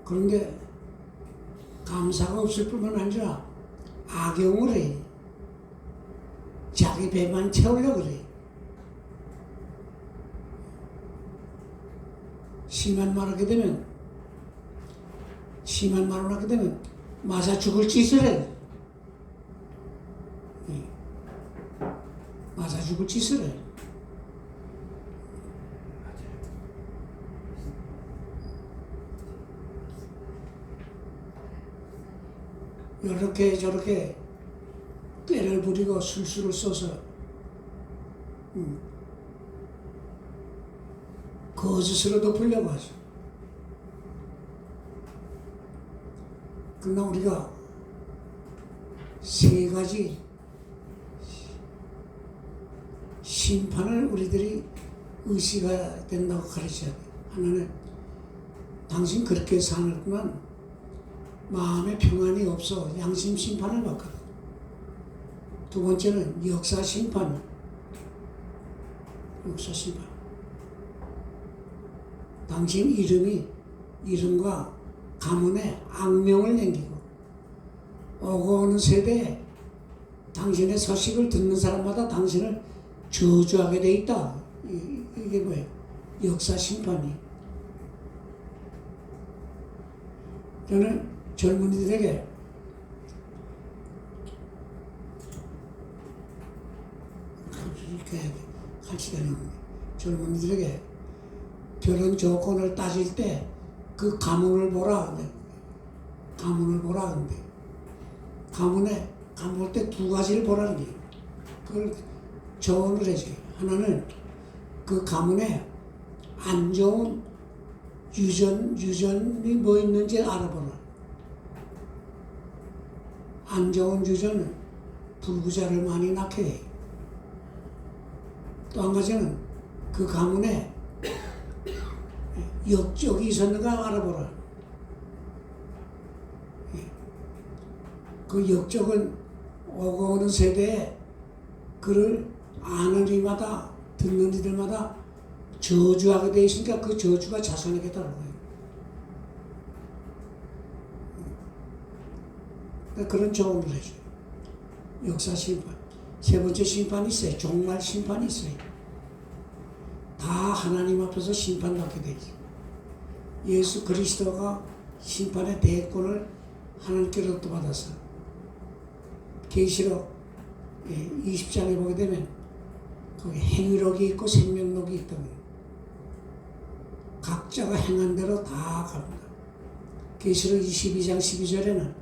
그런데 감사가 없을 뿐만 아니라 악용을 해. 자기 배만 채우려고 그래. 심한 말을 하게 되면 맞아 죽을 짓을 해. 맞아 죽을 짓을 해. 이렇게 저렇게 때를 부리고 술수를 써서 거짓으로 덮으려고 하죠. 그러나 우리가 세 가지 심판을 우리들이 의식해야 된다고 가르쳐야 돼. 하나는 당신 그렇게 사는구만 마음에 평안이 없어 양심 심판을 받거든. 두 번째는 역사 심판. 당신 이름과 가문에 악명을 남기고 오고 오는 세대에 당신의 소식을 듣는 사람마다 당신을 저주하게 돼 있다. 이게 뭐예요? 역사 심판이. 저는 젊은이들에게 이렇게 같이 다니는 젊은이들에게 결혼 조건을 따질 때 그 가문을 보라. 가문을 보라. 근데 가문 볼 때 두 가지를 보라는 거예요. 그걸 조언을 해줘요. 하나는 그 가문에 안 좋은 유전이 뭐 있는지 알아보라. 안 좋은 유전은 불구자를 많이 낳게 해. 또 한 가지는 그 가문에 역적이 있었는가 알아보라. 그 역적은 오고 오는 세대에 그를 아는 이마다 듣는 이들마다 저주하게 돼 있으니까 그 저주가 자손에게 따라가요. 그런 조언을 해줘요. 역사 심판. 세 번째 심판이 있어요. 종말 심판이 있어요. 다 하나님 앞에서 심판받게 되죠. 예수 그리스도가 심판의 대권을 하나님께로부터 받아서 계시록 20장에 보게 되면 거기 행위록이 있고 생명록이 있다고요. 각자가 행한 대로 다 갑니다. 계시록 22장 12절에는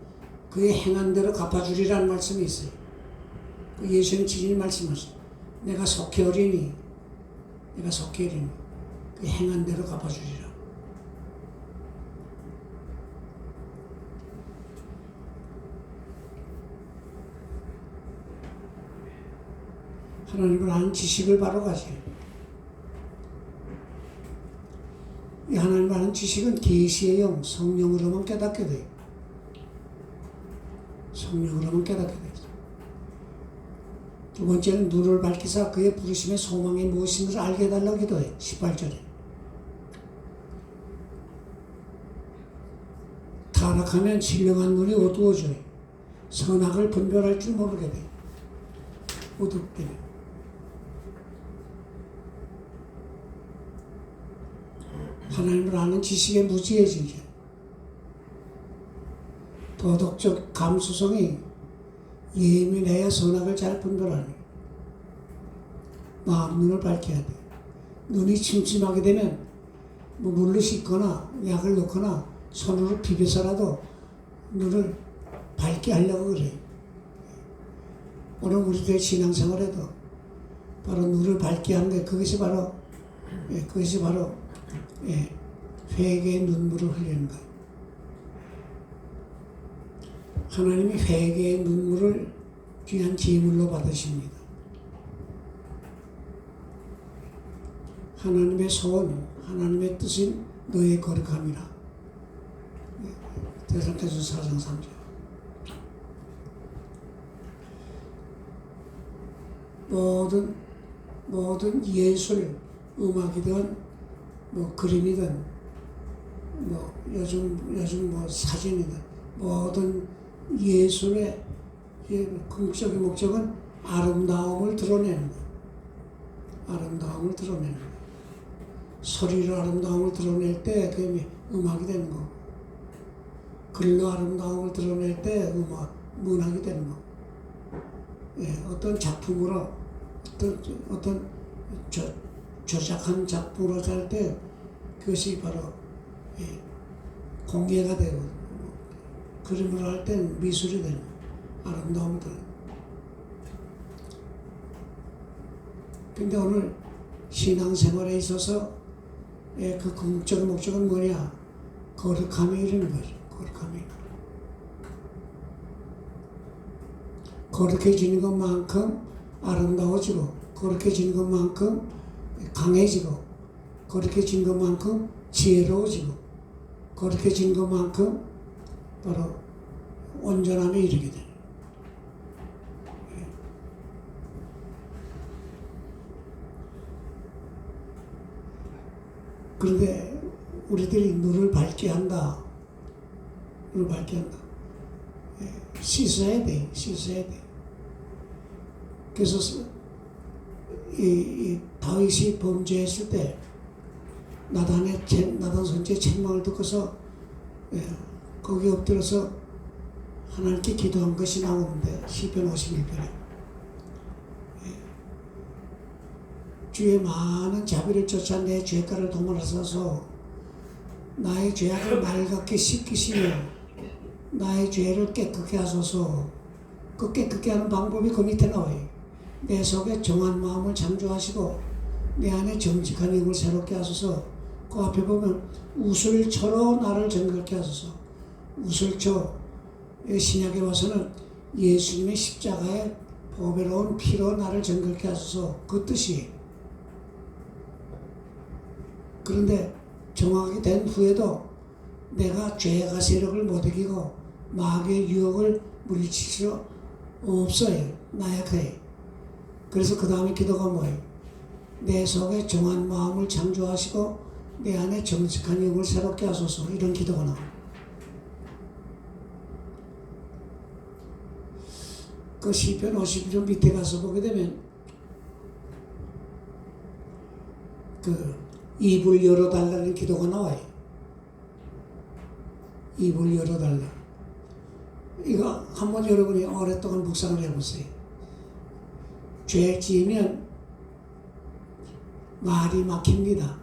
그의 행한 대로 갚아주리라는 말씀이 있어요. 그 예수님 친히 말씀하셨어요. 내가 속히 오리니 그 행한 대로 갚아주리라. 하나님을 아는 지식을 바로 가세요. 이 하나님을 아는 지식은 계시의 영, 성령으로만 깨닫게 돼요. 성령으로만 깨닫게 되죠. 두 번째는 눈을 밝히사 그의 부르심의 소망이 무엇인지를 알게 해달라고 기도해요. 18절에. 타락하면 신령한 눈이 어두워져요. 선악을 분별할 줄 모르게 돼요. 어둡게 돼요. 하나님을 아는 지식에 무지해지죠. 도덕적 감수성이 예민해야 선악을 잘 분별하니 마음 눈을 밝혀야 돼. 눈이 침침하게 되면 뭐 물로 씻거나 약을 넣거나 손으로 비벼서라도 눈을 밝게 하려고 그래. 오늘 우리들의 신앙생활에도 바로 눈을 밝게 하는 게 그것이 바로 회개의 눈물을 흘리는 거예요. 하나님이 회개의 눈물을 귀한 제물로 받으십니다. 하나님의 소원, 하나님의 뜻인 너의 거룩함이라. 데살로니가서 4장 3절. 모든 예술, 음악이든 뭐 그림이든 뭐 요즘 뭐 사진이든 모든 예술의 궁극적인 목적은 아름다움을 드러내는 거예요. 아름다움을 드러내는 거예요. 소리로 아름다움을 드러낼 때 그게 음악이 되는 거고, 글로 아름다움을 드러낼 때 문학이 되는 거고, 어떤 작품으로 어떤 조작한 작품으로 할 때 그것이 바로 공예가 되고, 그림으로 할 때는 미술이 되는 아름다움들. 근데 오늘 신앙생활에 있어서 그 궁극적인 목적은 뭐냐? 거룩함이 이르는 거죠. 거룩함이. 거룩해지는 것만큼 아름다워지고, 거룩해지는 것만큼 강해지고, 거룩해진 것만큼 지혜로워지고, 거룩해진 것만큼 바로 온전함에 이르게 돼요. 그런데 우리들이 눈을 밝게 한다. 눈을 밝게 한다. 씻어야 돼. 씻어야 돼. 그래서 이 다윗이 범죄했을 때 나단 선지의 책망을 듣고서 거기 엎드려서 하나님께 기도한 것이 나오는데 시편 51편에 주의 많은 자비를 쫓아 내 죄가를 도말하소서. 나의 죄악을 맑게 씻기시며 나의 죄를 깨끗게 하소서. 그 깨끗게 하는 방법이 그 밑에 나와요. 내 속에 정한 마음을 창조하시고 내 안에 정직한 영을 새롭게 하소서. 그 앞에 보면 우슬초로 나를 정결케 하소서. 우슬초, 신약에 와서는 예수님의 십자가의 보배로운 피로 나를 정결케 하소서. 그 뜻이. 그런데 정확하게 된 후에도 내가 죄가 세력을 못 이기고 마귀의 유혹을 물리칠 수 없어요. 나약해. 그래서 그 다음에 기도가 뭐예요? 내 속에 정한 마음을 창조하시고 내 안에 정직한 영을 새롭게 하소서. 이런 기도가 나와요. 그 시편 51편 밑에 가서 보게 되면 그 입을 열어달라는 기도가 나와요. 입을 열어달라. 이거 한번 여러분이 오랫동안 묵상을 해보세요. 죄 지으면 말이 막힙니다.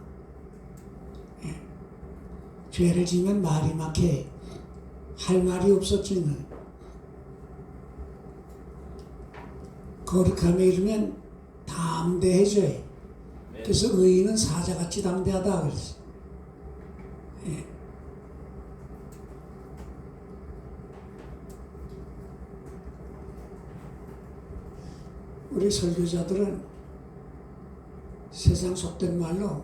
예. 죄를 지으면 말이 막혀. 할 말이 없었지는 거룩함에 이르면 담대해져요. 그래서 의인은 사자같이 담대하다 그랬어요. 예. 우리 설교자들은 세상 속된 말로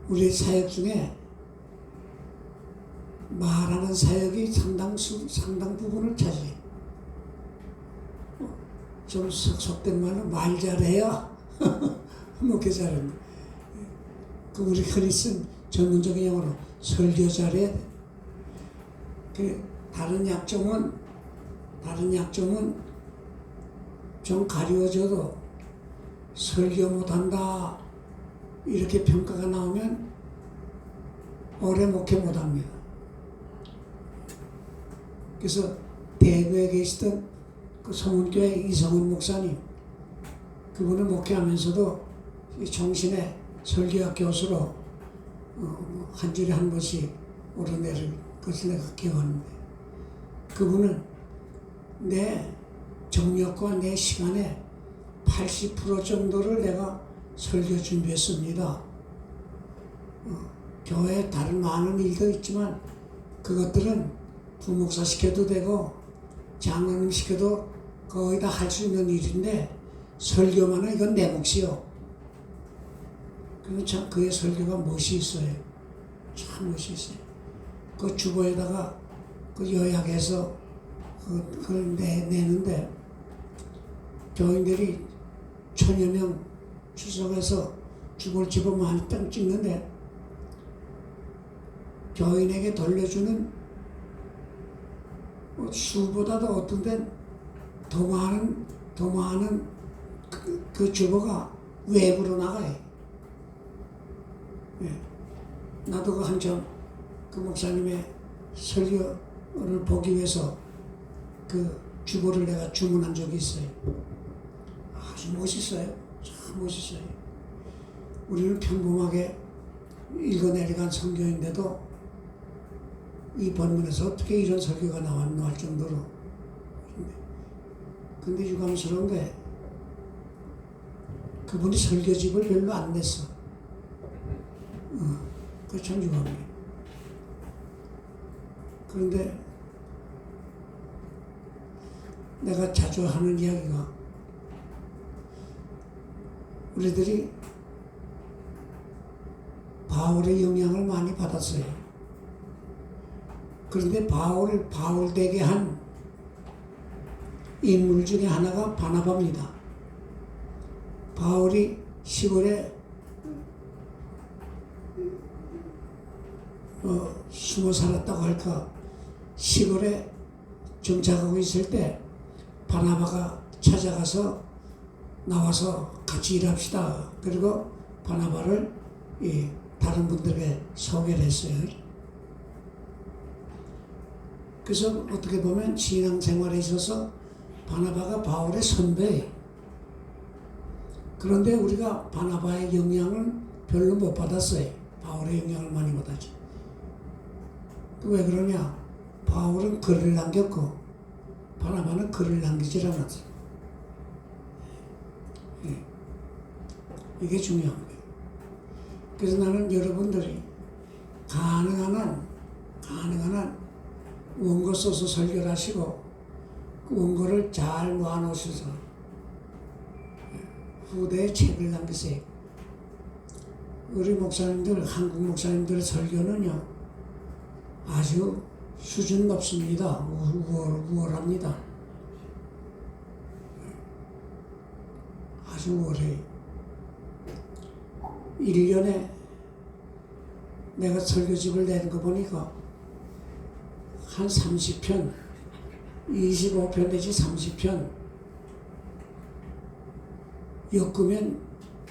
우리 사역 중에 말하는 사역이 상당 부분을 차지해. 좀 속된 말로 말 잘해요. 그렇게 잘합니다. 그 우리 흔히 쓴 전문적인 용어로 설교 잘해야 돼. 그 다른 약점은 좀 가려워져도 설교 못한다 이렇게 평가가 나오면 오래 목회 못합니다. 그래서 대구에 계시던 그 성운교회 이성훈 목사님, 그분은 목회하면서도 정신의 설교학 교수로 한 주에 한 번씩 오르내릴 것을 내가 기억하는데, 그분은 내 정력과 내 시간의 80% 정도를 내가 설교 준비했습니다. 교회에 다른 많은 일도 있지만 그것들은 부목사 시켜도 되고 장로님 시켜도 거의 다 할 수 있는 일인데 설교만은 이건 내 몫이요. 그리고 참 그의 설교가 멋이 있어요. 참 멋이 있어요. 그 주보에다가 그 요약해서 그걸 내는데 교인들이 1000여 명 출석해서 주보를 집어만 한 장 찍는데 교인에게 돌려주는 수보다도 어떤 데는 더 많은 그 주보가 외부로 나가요. 예. 나도 한참 그 목사님의 설교를 보기 위해서 그 주보를 내가 주문한 적이 있어요. 아주 멋있어요. 참 멋있어요. 우리는 평범하게 읽어내려간 성경인데도 이 본문에서 어떻게 이런 설교가 나왔나 할 정도로. 근데 유감스러운 게 그분이 설교집을 별로 안 냈어. 그게 참 유감이에요. 그런데 내가 자주 하는 이야기가 우리들이 바울의 영향을 많이 받았어요. 그런데 바울 되게 한 인물 중에 하나가 바나바입니다. 바울이 시골에 숨어 살았다고 할까, 시골에 정착하고 있을 때 바나바가 찾아가서 나와서 같이 일합시다. 그리고 바나바를 다른 분들에게 소개를 했어요. 그래서 어떻게 보면 신앙생활에 있어서 바나바가 바울의 선배예요. 그런데 우리가 바나바의 영향을 별로 못 받았어요. 바울의 영향을 많이 받았지. 왜 그러냐? 바울은 글을 남겼고 바나바는 글을 남기질 않았어요. 이게 중요한 거예요. 그래서 나는 여러분들이 가능한 한 원고 써서 설교를 하시고 그 원고를 잘 모아놓으셔서 후대에 책을 남기세요. 우리 목사님들, 한국 목사님들의 설교는요 아주 수준 높습니다. 우월합니다. 아주 우월해요. 1년에 내가 설교집을 내는 거 보니까 한 30편, 25편 내지 30편 엮으면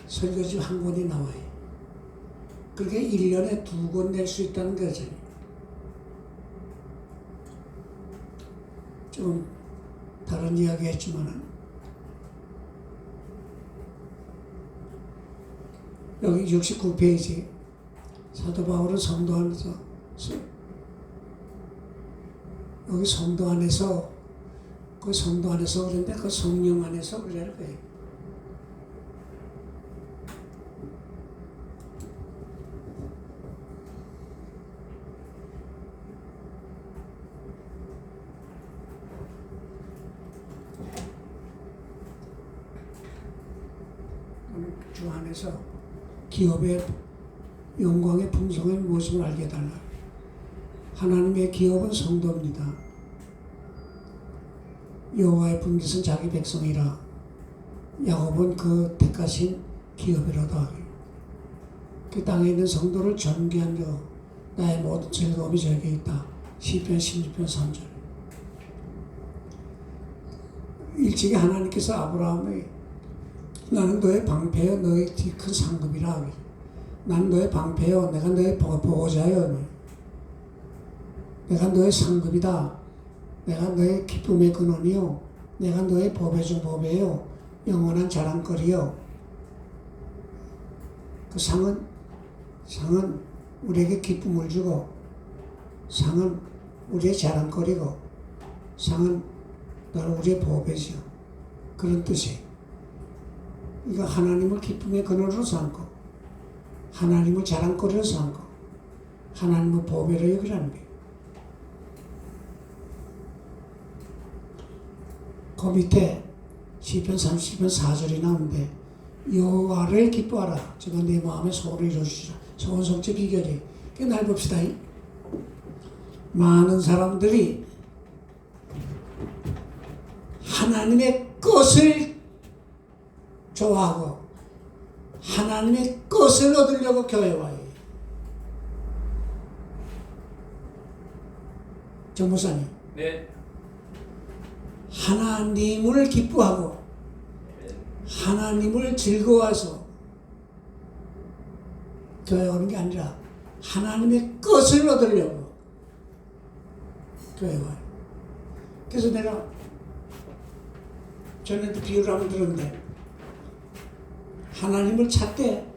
설교집 한 권이 나와요. 그렇게 1년에 2권 낼 수 있다는 거죠. 좀 다른 이야기 했지만은 여기 69페이지 사도 바울은 성도 안에서 여기 성도 안에서 그 성도 안에서 그런데 그 성령 안에서 그래야 거예요. 주 안에서 기업의 영광의 풍성의 모습을 알게 달라. 하나님의 기업은 성도입니다. 여호와의 분깃은 자기 백성이라. 야곱은 그 택하신 기업이로다. 그 땅에 있는 성도를 존귀한 자 나의 모든 즐거움이 저에게 있다. 시편 16편 3절. 일찍이 하나님께서 아브라함의 나는 너의 방패여 너의 큰 상급이라. 나는 너의 방패여 내가 너의 보호자여 내가 너의 상급이다. 내가 너의 기쁨의 근원이요 내가 너의 보배 중 보배요 영원한 자랑거리요. 그 상은 우리에게 기쁨을 주고 상은 우리의 자랑거리고 상은 나는 우리의 보배죠. 그런 뜻이에요. 이거 하나님을 기쁨의 근원으로 삼고 하나님을 자랑거리로 삼고 하나님을 보배로 여기라는 거예요. 그 밑에 시편 30편 4절이 나오는데 여호와를 기뻐하라. 저가 내 마음의 소원을 이루시라. 소원 성취 비결이. 날 봅시다. 많은 사람들이 하나님의 것을 좋아하고 하나님의 것을 얻으려고 교회 와요. 정 목사님. 네. 하나님을 기뻐하고 하나님을 즐거워해서 교회 오는 게 아니라 하나님의 것을 얻으려고 교회 와요. 그래서 내가 전에도 비유를 한번 들었는데 하나님을 찾되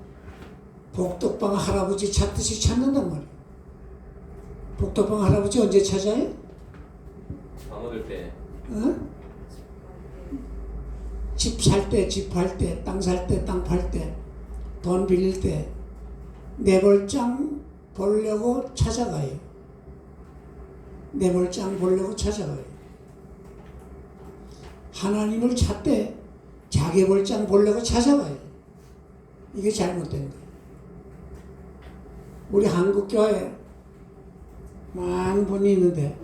복덕방 할아버지 찾듯이 찾는단 말이에요. 복덕방 할아버지 언제 찾아요? 밥 먹을 때. 어? 집 살 때, 집 팔 때, 땅 살 때, 땅 팔 때, 돈 빌릴 때, 내 볼장 보려고 찾아가요. 내 볼장 보려고 찾아가요. 하나님을 찾되 자기 볼장 보려고 찾아가요. 이게 잘못된 거예요. 우리 한국교회에 많은 분이 있는데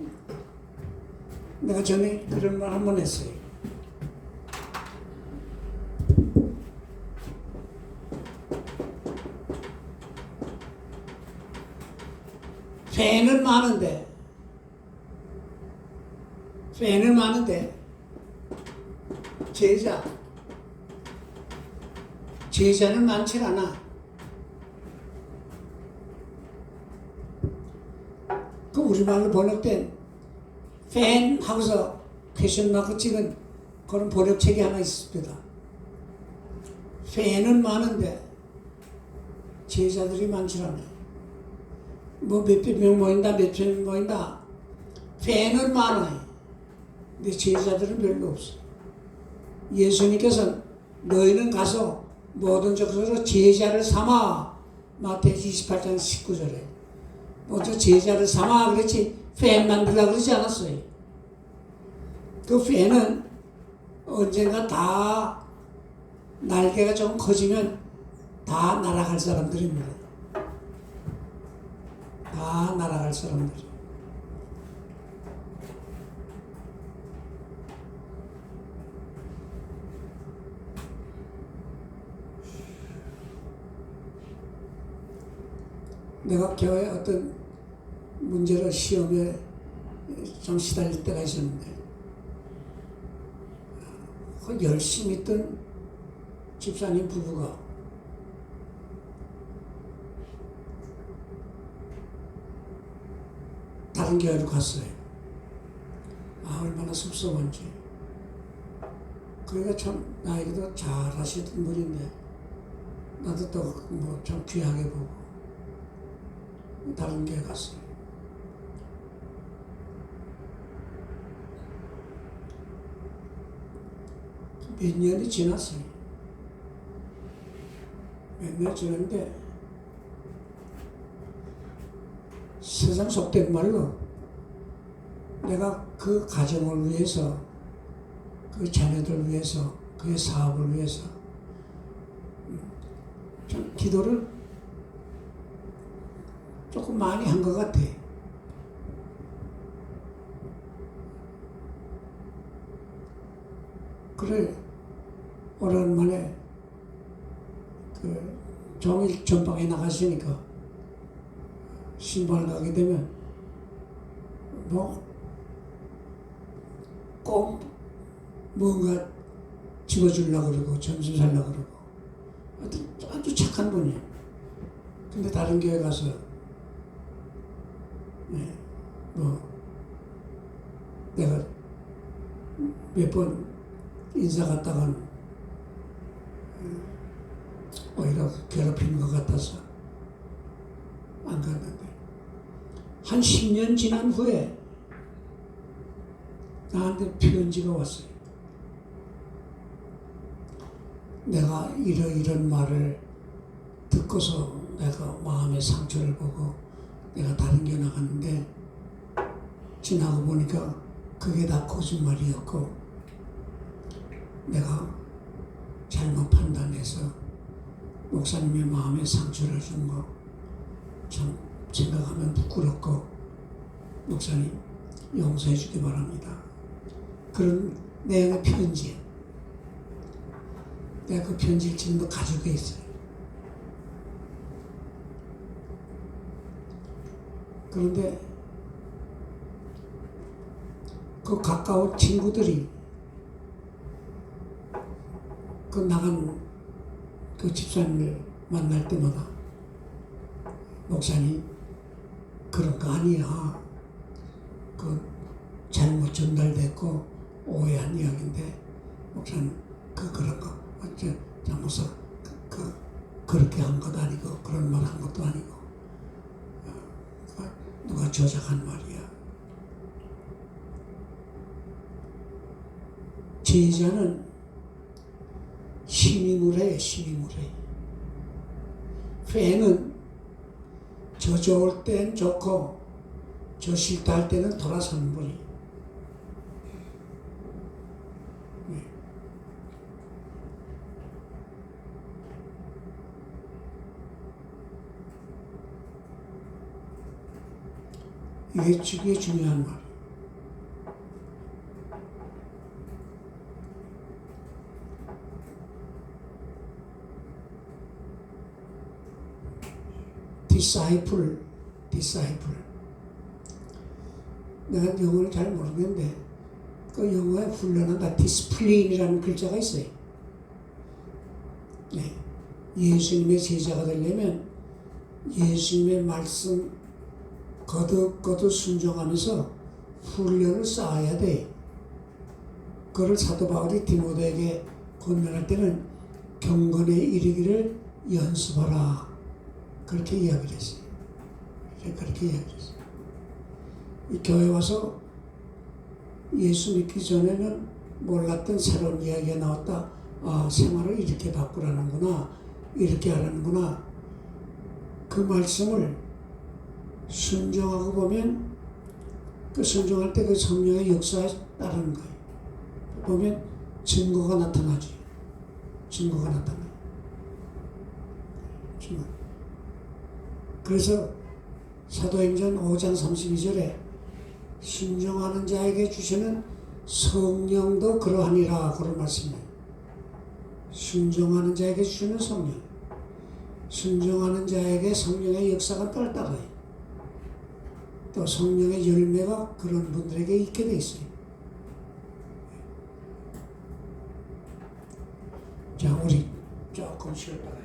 내가 전에 그런 말 한 번 했어요. 팬은 많은데 제자는 많지 않아. 그 우리말로 번역된 팬 하고서 퀘션 마크 찍은 그런 번역책이 하나 있습니다. 팬은 많은데 제자들이 많지 않아요. 뭐 몇백 명 모인다, 몇천 명 모인다. 팬은 많아요. 근데 제자들은 별로 없어. 예수님께서는 너희는 가서 모든 족속으로 제자를 삼아. 마태복음 28장 19절에 먼저 제자를 삼아 그렇지 팬 만들라 그러지 않았어요. 그 팬은 언젠가 다 날개가 좀 커지면 다 날아갈 사람들입니다. 다 날아갈 사람들. 내가 교회 어떤 문제로 시험에 좀 시달릴 때가 있었는데 열심히 있던 집사님 부부가 다른 교회로 갔어요. 얼마나 섭섭한지. 그러니까 참 나에게도 잘하시던 분인데 나도 또 뭐 좀 귀하게 보고 다른 교회 갔어요. 몇 년이 지났어요. 몇 년 지났는데 세상 속된 말로 내가 그 가정을 위해서, 그 자녀들 위해서, 그의 사업을 위해서 좀 기도를 조금 많이 한 것 같아. 그래 오랜만에 그 종일 전방에 나갔으니까 신발 가게 되면 꼭 뭔가 집어주려고 그러고 점심 살려고 그러고 아주 착한 분이에요. 근데 다른 교회 가서 내가 몇 번 인사 갔다간 오히려 괴롭히는 것 같아서 안 갔는데 한 10년 지난 후에 나한테 편지가 왔어요. 내가 이런 말을 듣고서 내가 마음의 상처를 보고 내가 다른 게 나갔는데 지나고 보니까 그게 다 거짓말이었고 내가 잘못 판단해서 목사님의 마음에 상처를 준 거 참 생각하면 부끄럽고 목사님 용서해 주기 바랍니다. 그런 내용의 편지예요. 내가 그 편지를 지금도 가지고 있어요. 그런데 그 가까운 친구들이 그 나간 그 집사님을 만날 때마다 목사님 그런 거 아니야. 그 잘못 전달됐고 오해한 이야기인데 목사님 그런 거 어째 장모사 그렇게 한 것도 아니고 그런 말 한 것도 아니고 누가 조작한 말이야. 제자는 신임을 해. 회는 저 좋을 땐 좋고 저 싫다 할 때는 돌아서는 분이. 이게 중요한 말이에요. disciple. 내가 영어를 잘 모르겠는데 그 영어에 훈련한다 디스플린이라는 글자가 있어요. 네. 예수님의 제자가 되려면 예수님의 말씀 거듭 순종하면서 훈련을 쌓아야 돼. 그걸 사도 바울이 디모데에게 권면할 때는 경건에 이르기를 연습하라. 그렇게 이야기를 했어요. 그렇게 이야기를 했어요. 이 교회 와서 예수 믿기 전에는 몰랐던 새로운 이야기가 나왔다. 생활을 이렇게 바꾸라는구나. 이렇게 하라는구나. 그 말씀을 순종하고 보면 그 순종할 때 그 성령의 역사에 따르는 거예요. 보면 증거가 나타나지. 증거가 나타나요. 증거. 그래서 사도행전 5장 32절에 순종하는 자에게 주시는 성령도 그러하니라 그런 말씀이에요. 순종하는 자에게 주시는 성령. 순종하는 자에게 성령의 역사가 떨다가요. 또 성령의 열매가 그런 분들에게 있게 돼 있어요. 자, 우리 조금 쉬었다가요.